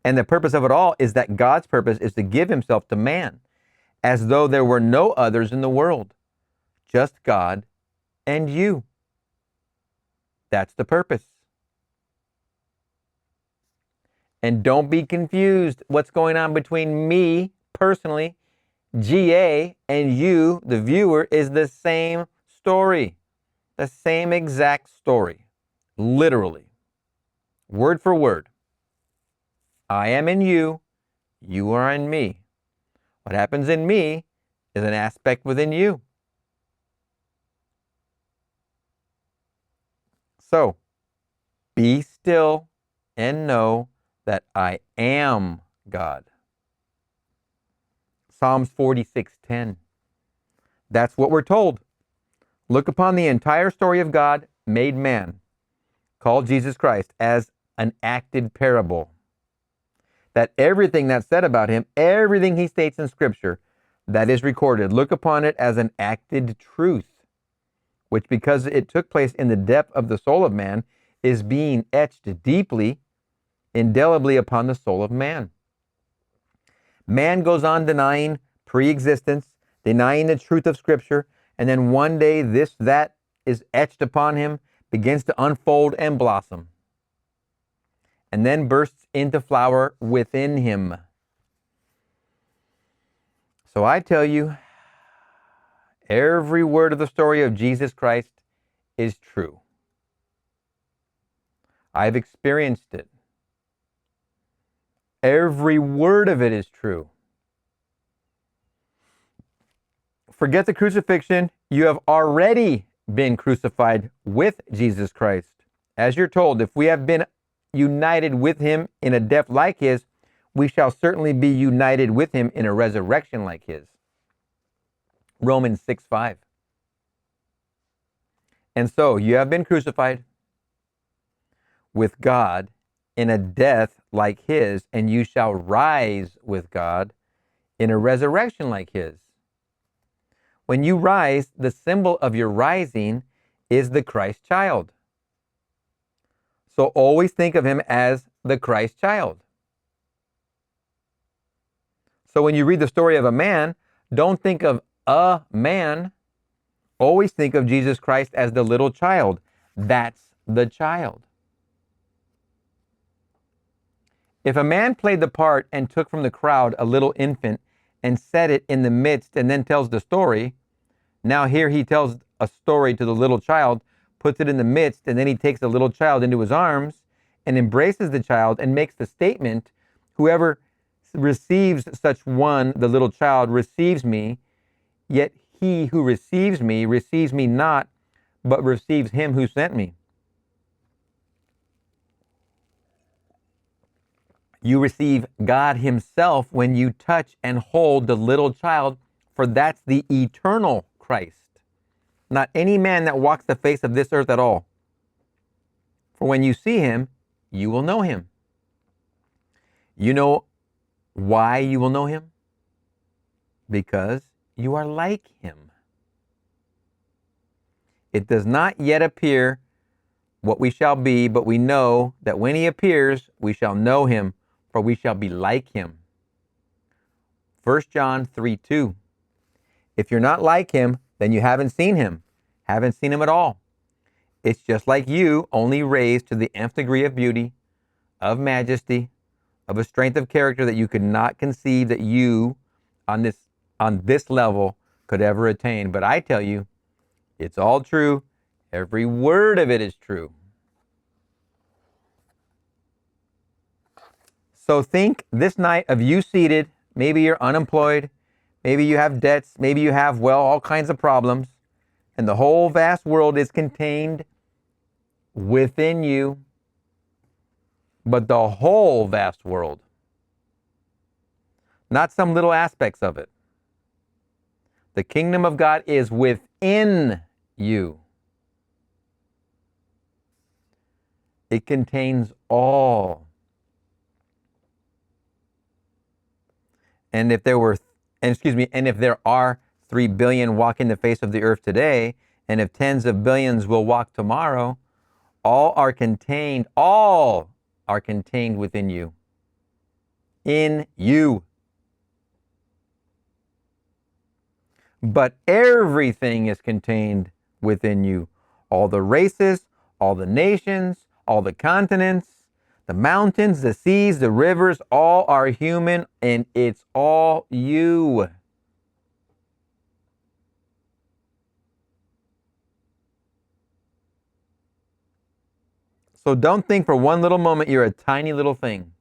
And the purpose of it all is that God's purpose is to give himself to man, as though there were no others in the world, just God and you. That's the purpose. And don't be confused what's going on between me, personally, GA, and you, the viewer, is the same story. The same exact story. Literally. Word for word. I am in you, you are in me. What happens in me is an aspect within you. So, be still and know that I am God. Psalms 46:10. That's what we're told. Look upon the entire story of God made man, called Jesus Christ, as an acted parable. That everything that's said about him, everything he states in Scripture that is recorded, look upon it as an acted truth, which, because it took place in the depth of the soul of man, is being etched deeply, indelibly upon the soul of man. Man goes on denying pre-existence, denying the truth of Scripture, and then one day that is etched upon him, begins to unfold and blossom, and then bursts into flower within him. So I tell you, every word of the story of Jesus Christ is true. I've experienced it. Every word of it is true. Forget the crucifixion. You have already been crucified with Jesus Christ. As you're told, if we have been united with him in a death like his, we shall certainly be united with him in a resurrection like his. Romans 6:5. And so you have been crucified with God in a death like his, and you shall rise with God in a resurrection like his. When you rise, the symbol of your rising is the Christ child. So always think of him as the Christ child. So when you read the story of a man, don't think of a man. Always think of Jesus Christ as the little child. That's the child. If a man played the part and took from the crowd a little infant and set it in the midst and then tells the story, now here he tells a story to the little child, puts it in the midst, and then he takes the little child into his arms and embraces the child and makes the statement, whoever receives such one, the little child, receives me, yet he who receives me not, but receives him who sent me. You receive God himself when you touch and hold the little child, for that's the eternal Christ, not any man that walks the face of this earth at all. For when you see him, you will know him. You know why you will know him? Because you are like him. It does not yet appear what we shall be, but we know that when he appears, we shall know him, for we shall be like him. 1 John 3:2. If you're not like him, then you haven't seen him at all. It's just like you, only raised to the nth degree of beauty, of majesty, of a strength of character that you could not conceive that you on this level could ever attain. But I tell you, it's all true. Every word of it is true. So think this night of you seated. Maybe you're unemployed. Maybe you have debts. Maybe you have, well, all kinds of problems. And the whole vast world is contained within you. But the whole vast world. Not some little aspects of it. The kingdom of God is within you. It contains all. And if there are 3 billion walking the face of the earth today, and if tens of billions will walk tomorrow, all are contained within you. In you. But everything is contained within you. All the races, all the nations, all the continents, the mountains, the seas, the rivers, all are human, and it's all you. So don't think for one little moment you're a tiny little thing.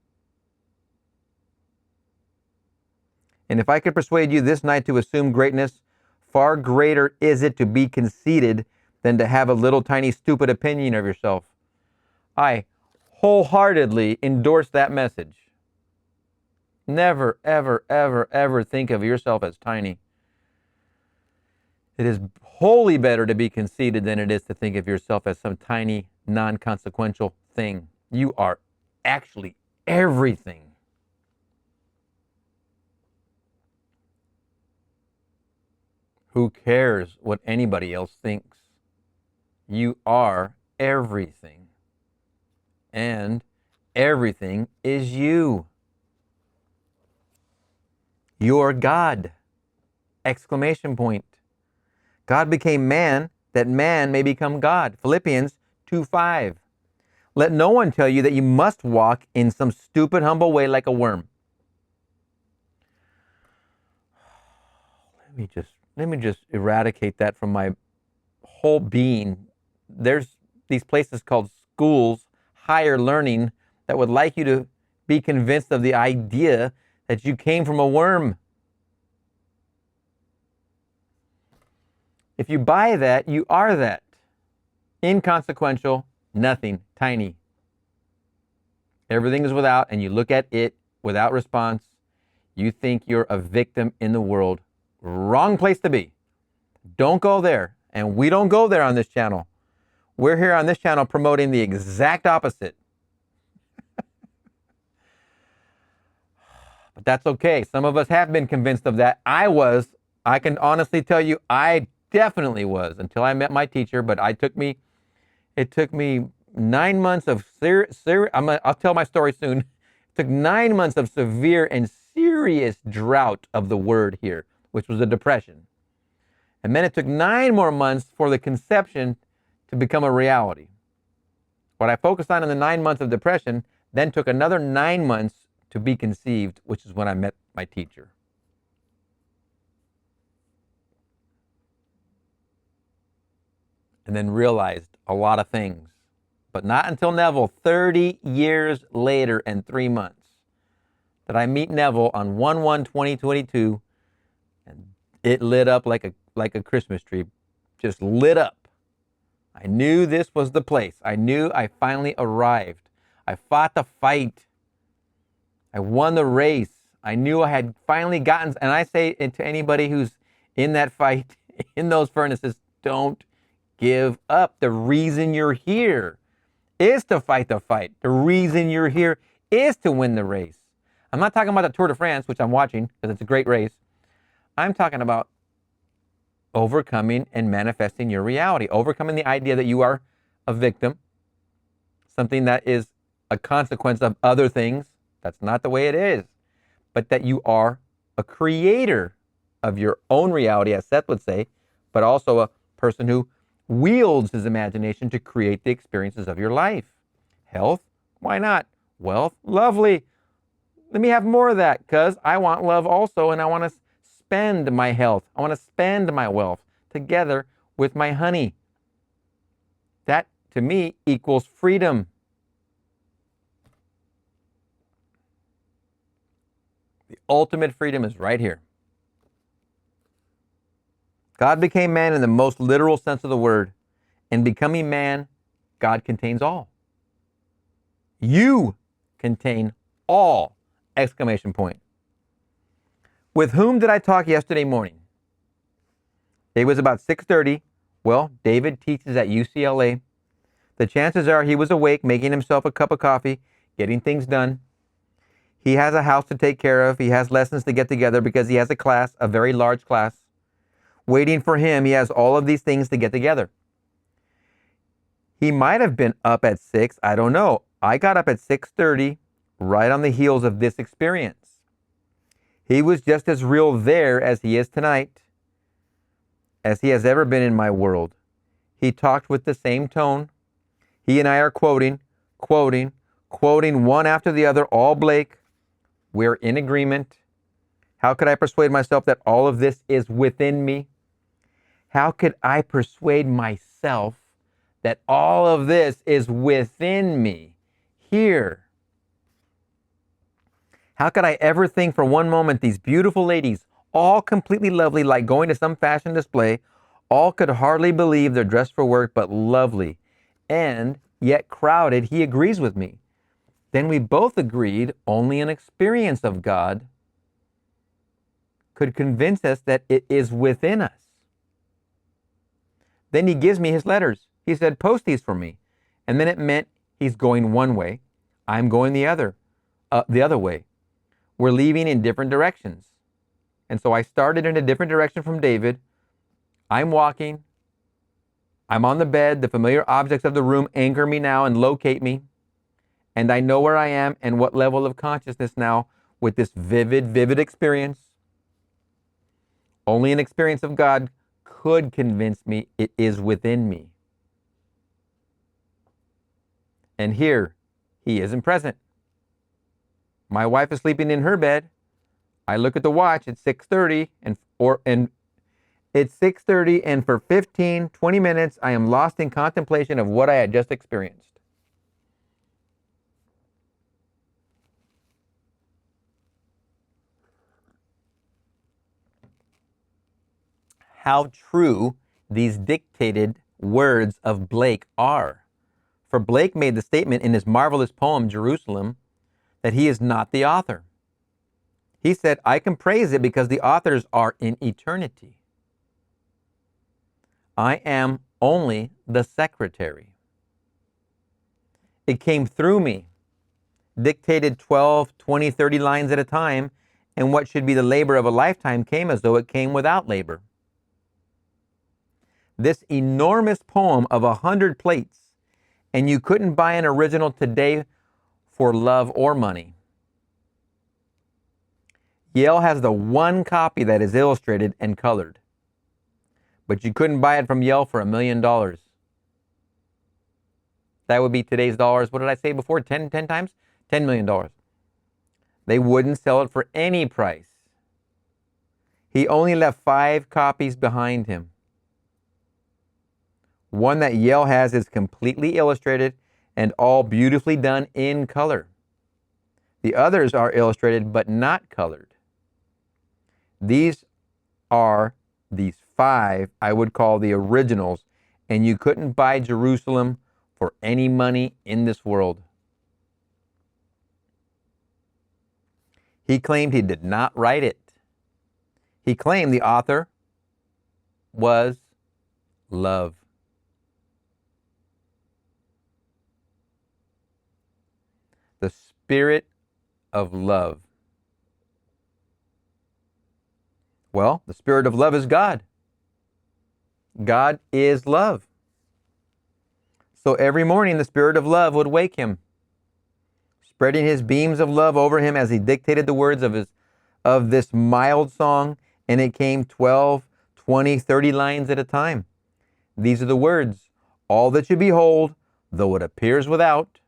And if I could persuade you this night to assume greatness, far greater is it to be conceited than to have a little tiny stupid opinion of yourself. I wholeheartedly endorse that message. Never, ever, ever, ever think of yourself as tiny. It is wholly better to be conceited than it is to think of yourself as some tiny, non-consequential thing. You are actually everything. Who cares what anybody else thinks? You are everything. And everything is you. You're God! Exclamation point. God became man that man may become God. Philippians 2:5. Let no one tell you that you must walk in some stupid, humble way like a worm. Let me just eradicate that from my whole being. There's these places called schools, higher learning, that would like you to be convinced of the idea that you came from a worm. If you buy that, you are that. Inconsequential, nothing, tiny. Everything is without, and you look at it without response. You think you're a victim in the world. Wrong place to be. Don't go there. And we don't go there on this channel. We're here on this channel promoting the exact opposite. But that's okay. Some of us have been convinced of that. I can honestly tell you, I definitely was until I met my teacher, but it took me 9 months of I'll tell my story soon. It took 9 months of severe and serious drought of the word here, which was a depression. And then it took 9 more months for the conception to become a reality. What I focused on in the 9 months of depression then took another 9 months to be conceived, which is when I met my teacher. And then realized a lot of things. But not until Neville, 30 years later and 3 months, did I meet Neville on 1/1/2022, and it lit up like a Christmas tree, just lit up. I knew this was the place. I knew I finally arrived. I fought the fight. I won the race. I knew I had finally gotten, and I say it to anybody who's in that fight, in those furnaces, don't give up. The reason you're here is to fight the fight. The reason you're here is to win the race. I'm not talking about the Tour de France, which I'm watching because it's a great race. I'm talking about overcoming and manifesting your reality, overcoming the idea that you are a victim, something that is a consequence of other things. That's not the way it is, but that you are a creator of your own reality, as Seth would say, but also a person who wields his imagination to create the experiences of your life. Health? Why not? Wealth? Lovely. Let me have more of that because I want love also, and I want to spend my health. I want to spend my wealth together with my honey. That, to me, equals freedom. The ultimate freedom is right here. God became man in the most literal sense of the word. And becoming man, God contains all. You contain all! Exclamation point. With whom did I talk yesterday morning? It was about 6:30. Well, David teaches at UCLA. The chances are he was awake, making himself a cup of coffee, getting things done. He has a house to take care of. He has lessons to get together because he has a class, a very large class. Waiting for him, he has all of these things to get together. He might have been up at 6. I don't know. I got up at 6:30, right on the heels of this experience. He was just as real there as he is tonight, as he has ever been in my world. He talked with the same tone. He and I are quoting one after the other, all Blake. We're in agreement. How could I persuade myself that all of this is within me? How could I persuade myself that all of this is within me, here? How could I ever think for one moment these beautiful ladies, all completely lovely, like going to some fashion display, all could hardly believe they're dressed for work, but lovely, and yet crowded? He agrees with me. Then we both agreed only an experience of God could convince us that it is within us. Then he gives me his letters. He said, post these for me. And then it meant he's going one way. I'm going the other way. We're leaving in different directions. And so I started in a different direction from David. I'm walking. I'm on the bed. The familiar objects of the room anchor me now and locate me. And I know where I am and what level of consciousness now with this vivid experience. Only an experience of God could convince me it is within me. And here, he isn't present. My wife is sleeping in her bed. I look at the watch, it's 6:30, and it's 6:30, and for 15, 20 minutes, I am lost in contemplation of what I had just experienced. How true these dictated words of Blake are. For Blake made the statement in his marvelous poem, Jerusalem, that he is not the author. He said, I can praise it because the authors are in eternity. I am only the secretary. It came through me, dictated 12, 20, 30 lines at a time, and what should be the labor of a lifetime came as though it came without labor. This enormous poem of 100 plates, and you couldn't buy an original today for love or money. Yale has the one copy that is illustrated and colored, but you couldn't buy it from Yale for $1 million. That would be today's dollars. What did I say before? 10 times? $10 million. They wouldn't sell it for any price. He only left 5 copies behind him. One that Yale has is completely illustrated and all beautifully done in color. The others are illustrated but not colored. These are these 5 I would call the originals, and you couldn't buy Jerusalem for any money in this world. He claimed he did not write it. He claimed the author was love. The spirit of love. Well, the spirit of love is God. God is love. So every morning the spirit of love would wake him, spreading his beams of love over him as he dictated the words of this mild song, and it came 12, 20, 30 lines at a time. These are the words: all that you behold, though it appears without,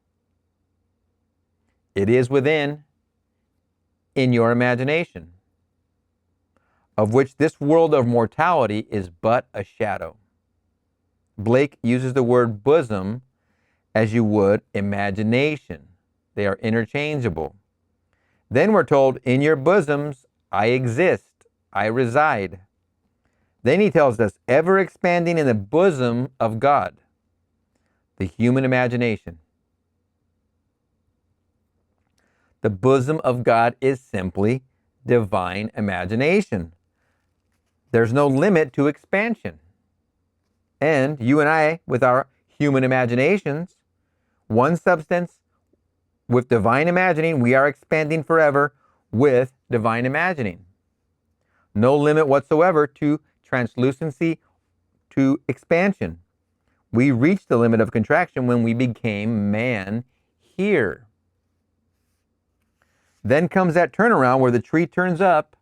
it is within, in your imagination, of which this world of mortality is but a shadow. Blake uses the word bosom as you would imagination. They are interchangeable. Then we're told, in your bosoms I exist, I reside. Then he tells us, ever expanding in the bosom of God, the human imagination. The bosom of God is simply divine imagination. There's no limit to expansion. And you and I, with our human imaginations, one substance with divine imagining, we are expanding forever with divine imagining. No limit whatsoever to translucency, to expansion. We reached the limit of contraction when we became man here. Then comes that turnaround where the tree turns up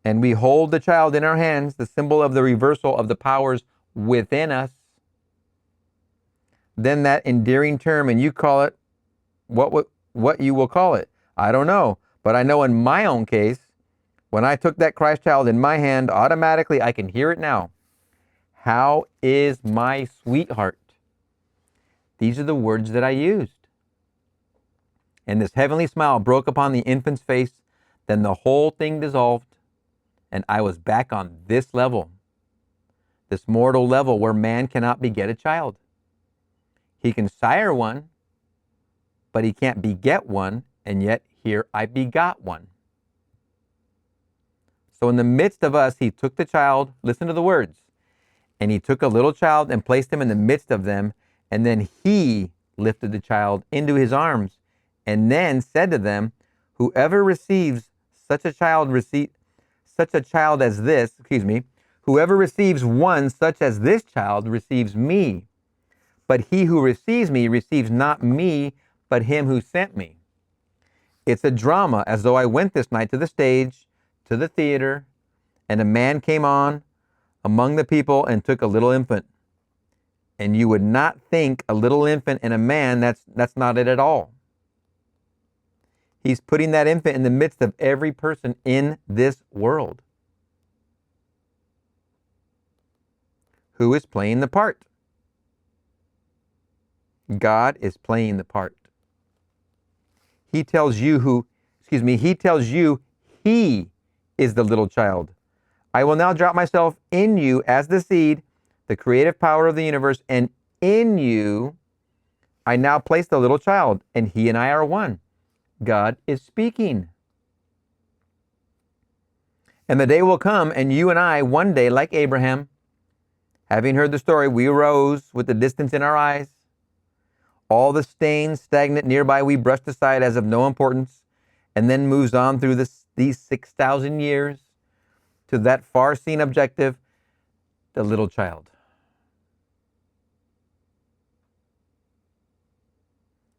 and we hold the child in our hands, the symbol of the reversal of the powers within us. Then that endearing term, and you call it what you will call it. I don't know, but I know in my own case, when I took that Christ child in my hand, automatically I can hear it now. How is my sweetheart? These are the words that I used. And this heavenly smile broke upon the infant's face. Then the whole thing dissolved, and I was back on this level, this mortal level where man cannot beget a child. He can sire one, but he can't beget one, and yet here I begot one. So in the midst of us, he took the child, listen to the words, and he took a little child and placed him in the midst of them, and then he lifted the child into his arms, and then said to them, whoever receives such a child as this, whoever receives one such as this child receives me. But he who receives me receives not me, but him who sent me. It's a drama, as though I went this night to the stage, to the theater, and a man came on among the people and took a little infant. And you would not think a little infant and a man, that's not it at all. He's putting that infant in the midst of every person in this world. Who is playing the part? God is playing the part. He tells you he is the little child. I will now drop myself in you as the seed, the creative power of the universe, and in you I now place the little child, and he and I are one. God is speaking. And the day will come, and you and I, one day, like Abraham, having heard the story, we arose with the distance in our eyes. All the stains stagnant nearby we brushed aside as of no importance, and then moves on through these 6,000 years to that far-seen objective, the little child.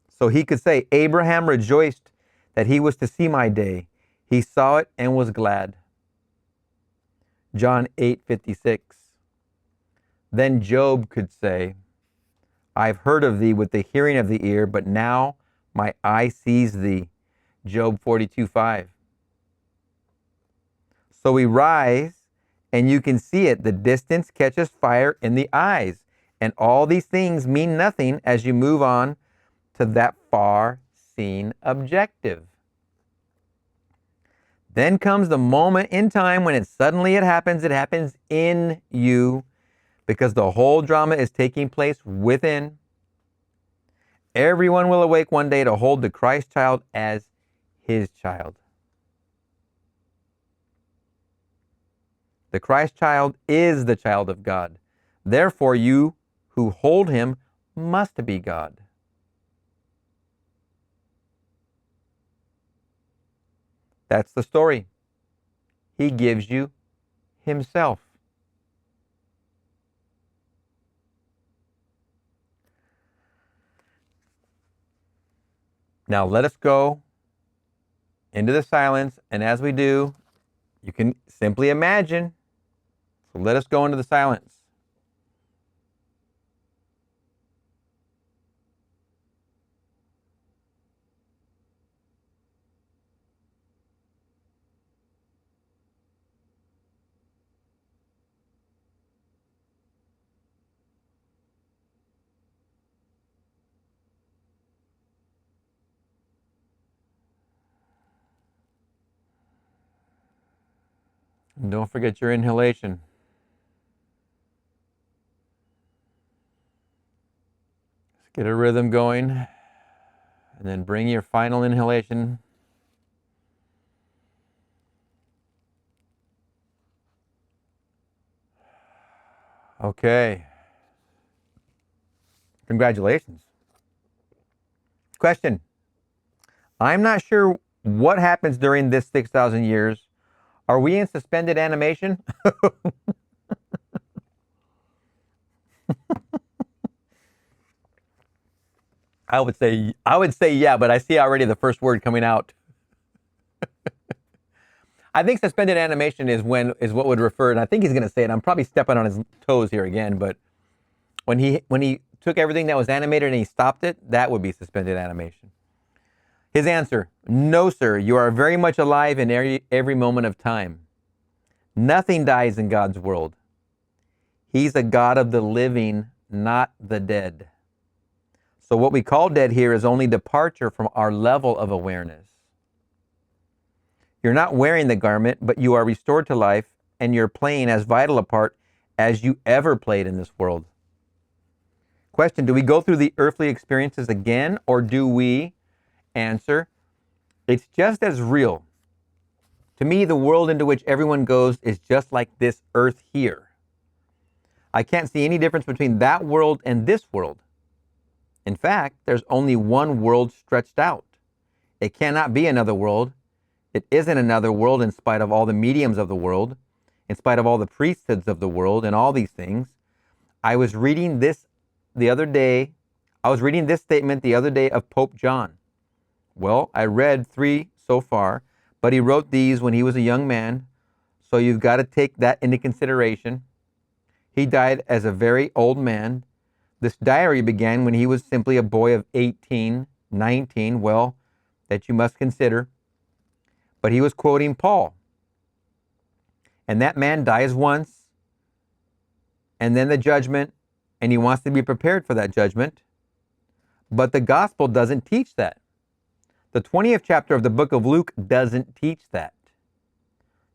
So he could say, Abraham rejoiced that he was to see my day. He saw it and was glad. John 8:56. Then Job could say, I've heard of thee with the hearing of the ear, but now my eye sees thee. Job 42:5. So we rise, and you can see it. The distance catches fire in the eyes. And all these things mean nothing as you move on to that far-seen objective. Then comes the moment in time when it happens in you, because the whole drama is taking place within. Everyone will awake one day to hold the Christ child as his child. The Christ child is the child of God. Therefore, you who hold him must be God. That's the story. He gives you himself. Now let us go into the silence, and as we do, you can simply imagine. So let us go into the silence. And don't forget your inhalation. Let's get a rhythm going. And then bring your final inhalation. Okay. Congratulations. Question. I'm not sure what happens during this 6,000 years. Are we in suspended animation? I would say yeah, but I see already the first word coming out. I think suspended animation is what would refer, and I think he's going to say it. I'm probably stepping on his toes here again, but when he took everything that was animated and he stopped it, that would be suspended animation. His answer: no, sir. You are very much alive in every moment of time. Nothing dies in God's world. He's a God of the living, not the dead. So what we call dead here is only departure from our level of awareness. You're not wearing the garment, but you are restored to life, and you're playing as vital a part as you ever played in this world. Question: do we go through the earthly experiences again, or do we? Answer: it's just as real. To me, the world into which everyone goes is just like this earth here. I can't see any difference between that world and this world. In fact, there's only one world stretched out. It cannot be another world. It isn't another world in spite of all the mediums of the world, in spite of all the priesthoods of the world and all these things. I was reading this statement the other day of Pope John. Well, I read 3 so far, but he wrote these when he was a young man, so you've got to take that into consideration. He died as a very old man. This diary began when he was simply a boy of 18, 19, well, that you must consider. But he was quoting Paul. And that man dies once, and then the judgment, and he wants to be prepared for that judgment. But the gospel doesn't teach that. The 20th chapter of the book of Luke doesn't teach that.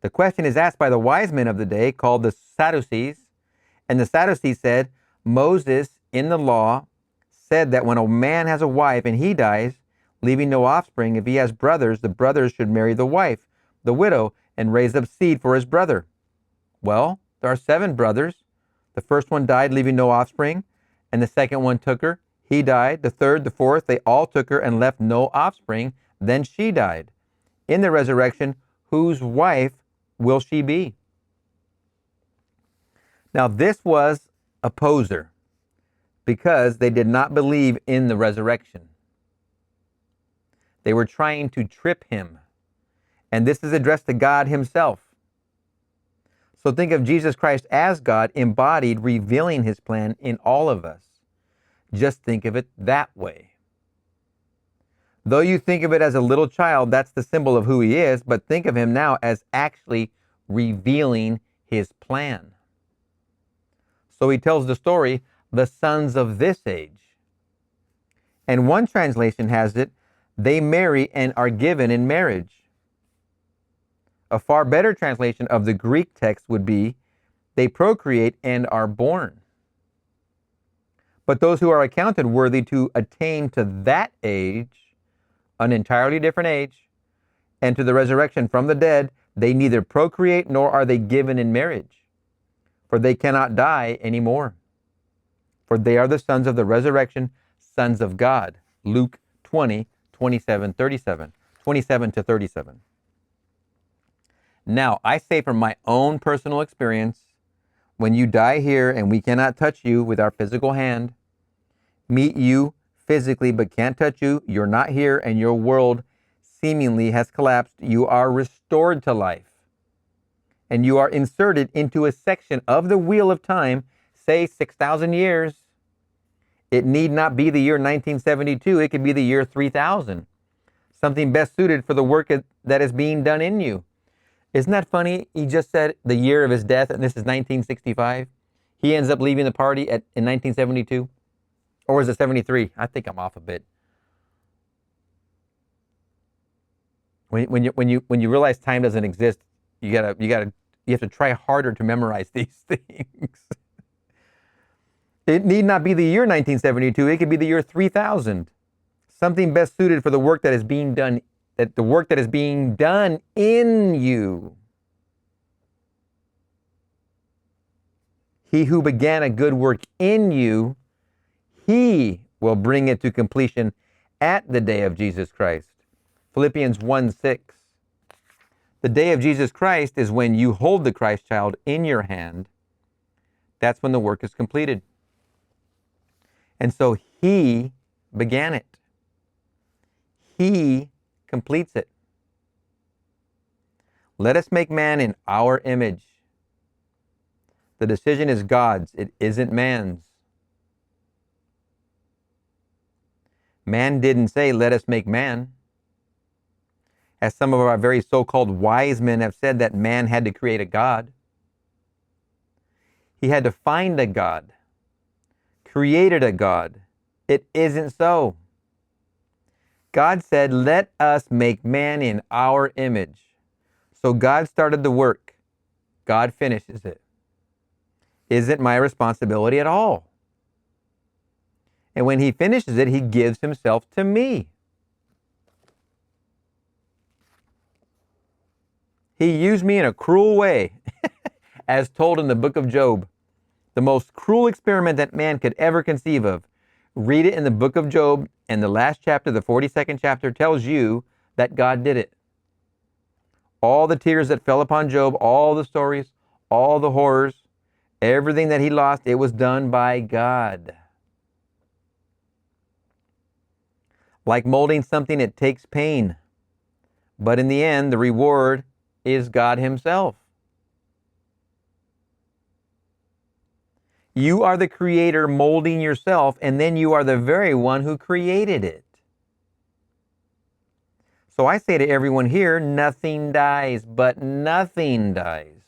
The question is asked by the wise men of the day, called the Sadducees, and the Sadducees said, Moses in the law said that when a man has a wife and he dies, leaving no offspring, if he has brothers, the brothers should marry the wife, the widow, and raise up seed for his brother. Well, there are 7 brothers. The first one died, leaving no offspring, and the second one took her. He died. The third, the fourth, they all took her and left no offspring. Then she died. In the resurrection, whose wife will she be? Now, this was a poser because they did not believe in the resurrection. They were trying to trip him. And this is addressed to God himself. So think of Jesus Christ as God embodied, revealing his plan in all of us. Just think of it that way. Though you think of it as a little child, that's the symbol of who he is, but think of him now as actually revealing his plan. So he tells the story, the sons of this age. And one translation has it, they marry and are given in marriage. A far better translation of the Greek text would be, they procreate and are born. But those who are accounted worthy to attain to that age, an entirely different age, and to the resurrection from the dead, They neither procreate nor are they given in marriage, for they cannot die anymore. For they are the sons of the resurrection, sons of God. Luke 20, 27 to 37. Now, I say from my own personal experience, when you die here and we cannot touch you with our physical hand, meet you physically but can't touch you, you're not here and your world seemingly has collapsed, you are restored to life. And you are inserted into a section of the wheel of time, say 6,000 years. It need not be the year 1972, it could be the year 3000. Something best suited for the work that is being done in you. Isn't that funny? He just said the year of his death, and this is 1965. He ends up leaving the party in 1972. Or is it 73? I think I'm off a bit. When you realize time doesn't exist, you have to try harder to memorize these things. It need not be the year 1972. It could be the year 3000. Something best suited for the work that is being done. The work that is being done in you. He who began a good work in you, he will bring it to completion at the day of Jesus Christ. Philippians 1:6. The day of Jesus Christ is when you hold the Christ child in your hand. That's when the work is completed. And so he began it. He completes it. Let us make man in our image. The decision is God's. It isn't man's. Man didn't say, let us make man. As some of our very so-called wise men have said, that man had to create a God. He had to find a God, created a God. It isn't so. God said, let us make man in our image. So God started the work. God finishes it. Isn't my responsibility at all. And when he finishes it, he gives himself to me. He used me in a cruel way, as told in the book of Job. The most cruel experiment that man could ever conceive of. Read it in the book of Job, and the last chapter, the 42nd chapter, tells you that God did it. All the tears that fell upon Job, all the stories, all the horrors, everything that he lost, it was done by God. Like molding something, it takes pain. But in the end, the reward is God himself. You are the creator molding yourself, and then you are the very one who created it. So I say to everyone here, nothing dies, but nothing dies.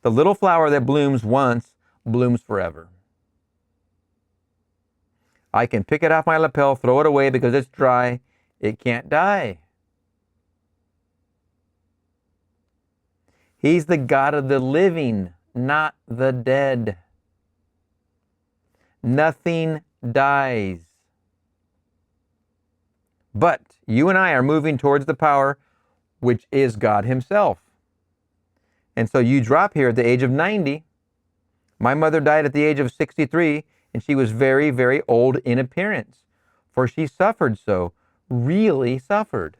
The little flower that blooms once blooms forever. I can pick it off my lapel, throw it away because it's dry. It can't die. He's the God of the living, not the dead. Nothing dies. But you and I are moving towards the power which is God himself. And so you drop here at the age of 90. My mother died at the age of 63, and she was very, very old in appearance, for she suffered so, really suffered.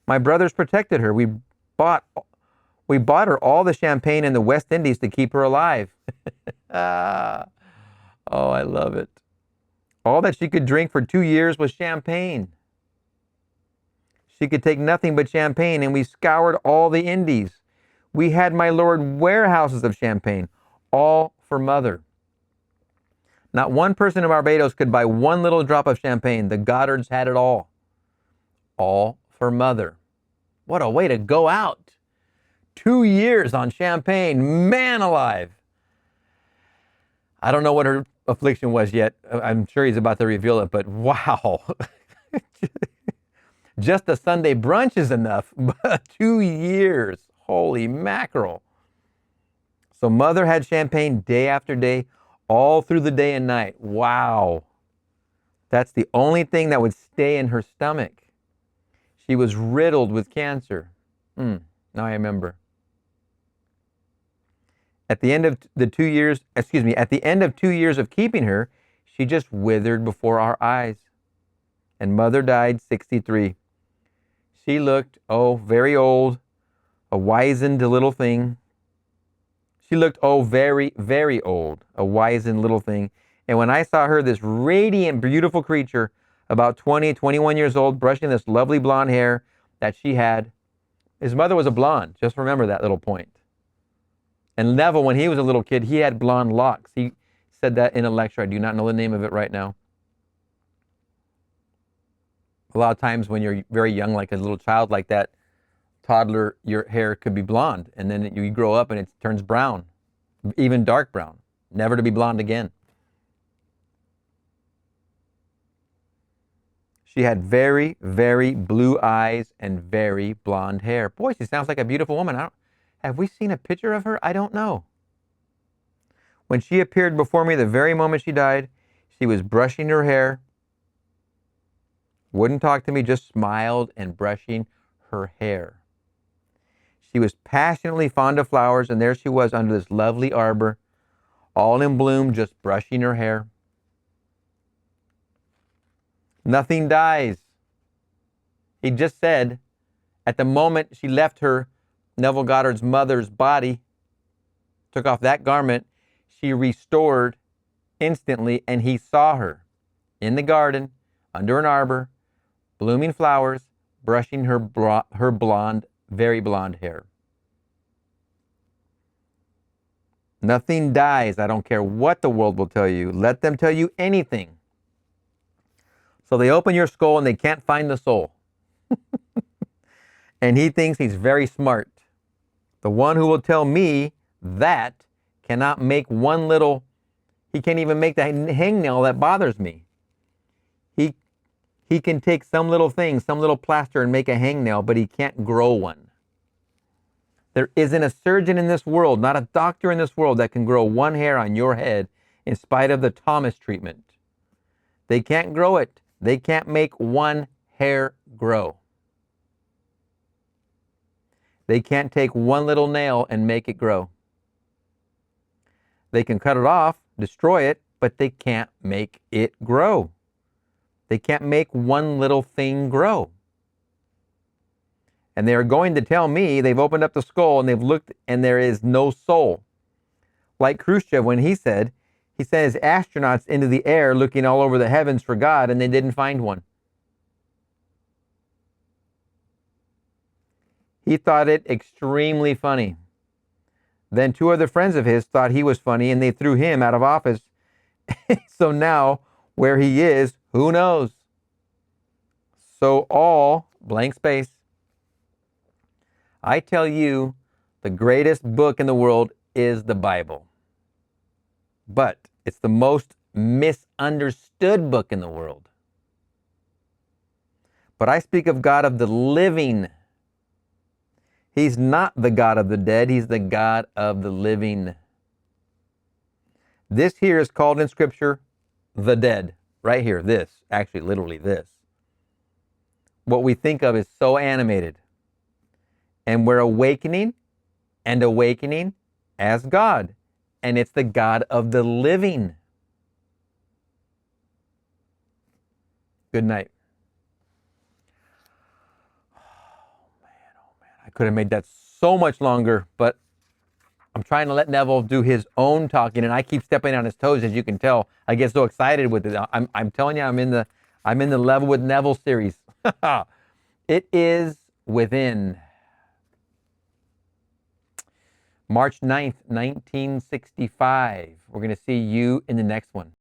My brothers protected her. We bought her all the champagne in the West Indies to keep her alive. Oh, I love it. All that she could drink for 2 years was champagne. She could take nothing but champagne, and we scoured all the Indies. We had, my Lord, warehouses of champagne, all for Mother. Not one person in Barbados could buy one little drop of champagne. The Goddards had it all for Mother. What a way to go out. 2 years on champagne, man alive. I don't know what her affliction was yet. I'm sure he's about to reveal it, but wow. Just a Sunday brunch is enough, but 2 years, holy mackerel. So Mother had champagne day after day, all through the day and night. Wow. That's the only thing that would stay in her stomach. She was riddled with cancer. Now I remember. At the end of the 2 years, at the end of 2 years of keeping her, she just withered before our eyes. And mother died 63. She looked, very old, a wizened little thing. She looked, very, very old, a wizened little thing. And when I saw her, this radiant, beautiful creature, about 20, 21 years old, brushing this lovely blonde hair that she had. His mother was a blonde. Just remember that little point. And Neville, when he was a little kid, he had blonde locks. He said that in a lecture. I do not know the name of it right now. A lot of times when you're very young, like a little child like that, toddler, your hair could be blonde. And then you grow up and it turns brown, even dark brown, never to be blonde again. She had very, very blue eyes and very blonde hair. Boy, she sounds like a beautiful woman. Have we seen a picture of her? I don't know. When she appeared before me the very moment she died, she was brushing her hair, wouldn't talk to me, just smiled and brushing her hair. She was passionately fond of flowers, and there she was under this lovely arbor, all in bloom, just brushing her hair. Nothing dies. He just said, at the moment she left her, Neville Goddard's mother's body, took off that garment, she restored instantly, and he saw her in the garden, under an arbor, blooming flowers, brushing her blonde, very blonde hair. Nothing dies. I don't care what the world will tell you. Let them tell you anything. So they open your skull and they can't find the soul. And he thinks he's very smart. The one who will tell me that cannot make one little, he can't even make the hangnail that bothers me. He can take some little thing, some little plaster and make a hangnail, but he can't grow one. There isn't a surgeon in this world, not a doctor in this world, that can grow one hair on your head in spite of the Thomas treatment. They can't grow it. They can't make one hair grow. They can't take one little nail and make it grow. They can cut it off, destroy it, but they can't make it grow. They can't make one little thing grow. And they are going to tell me they've opened up the skull and they've looked and there is no soul. Like Khrushchev when he sent his astronauts into the air looking all over the heavens for God and they didn't find one. He thought it extremely funny. Then two other friends of his thought he was funny and they threw him out of office. So now, where he is, who knows? So all, blank space. I tell you, the greatest book in the world is the Bible. But it's the most misunderstood book in the world. But I speak of God of the living. He's not the God of the dead. He's the God of the living. This here is called in Scripture the dead. Right here, this. Actually, literally this. What we think of is so animated. And we're awakening and awakening as God. And it's the God of the living. Good night. Oh man. I could have made that so much longer, but I'm trying to let Neville do his own talking, and I keep stepping on his toes, as you can tell. I get so excited with it. I'm telling you, I'm in the Level with Neville series. It is within. March 9th, 1965. We're going to see you in the next one.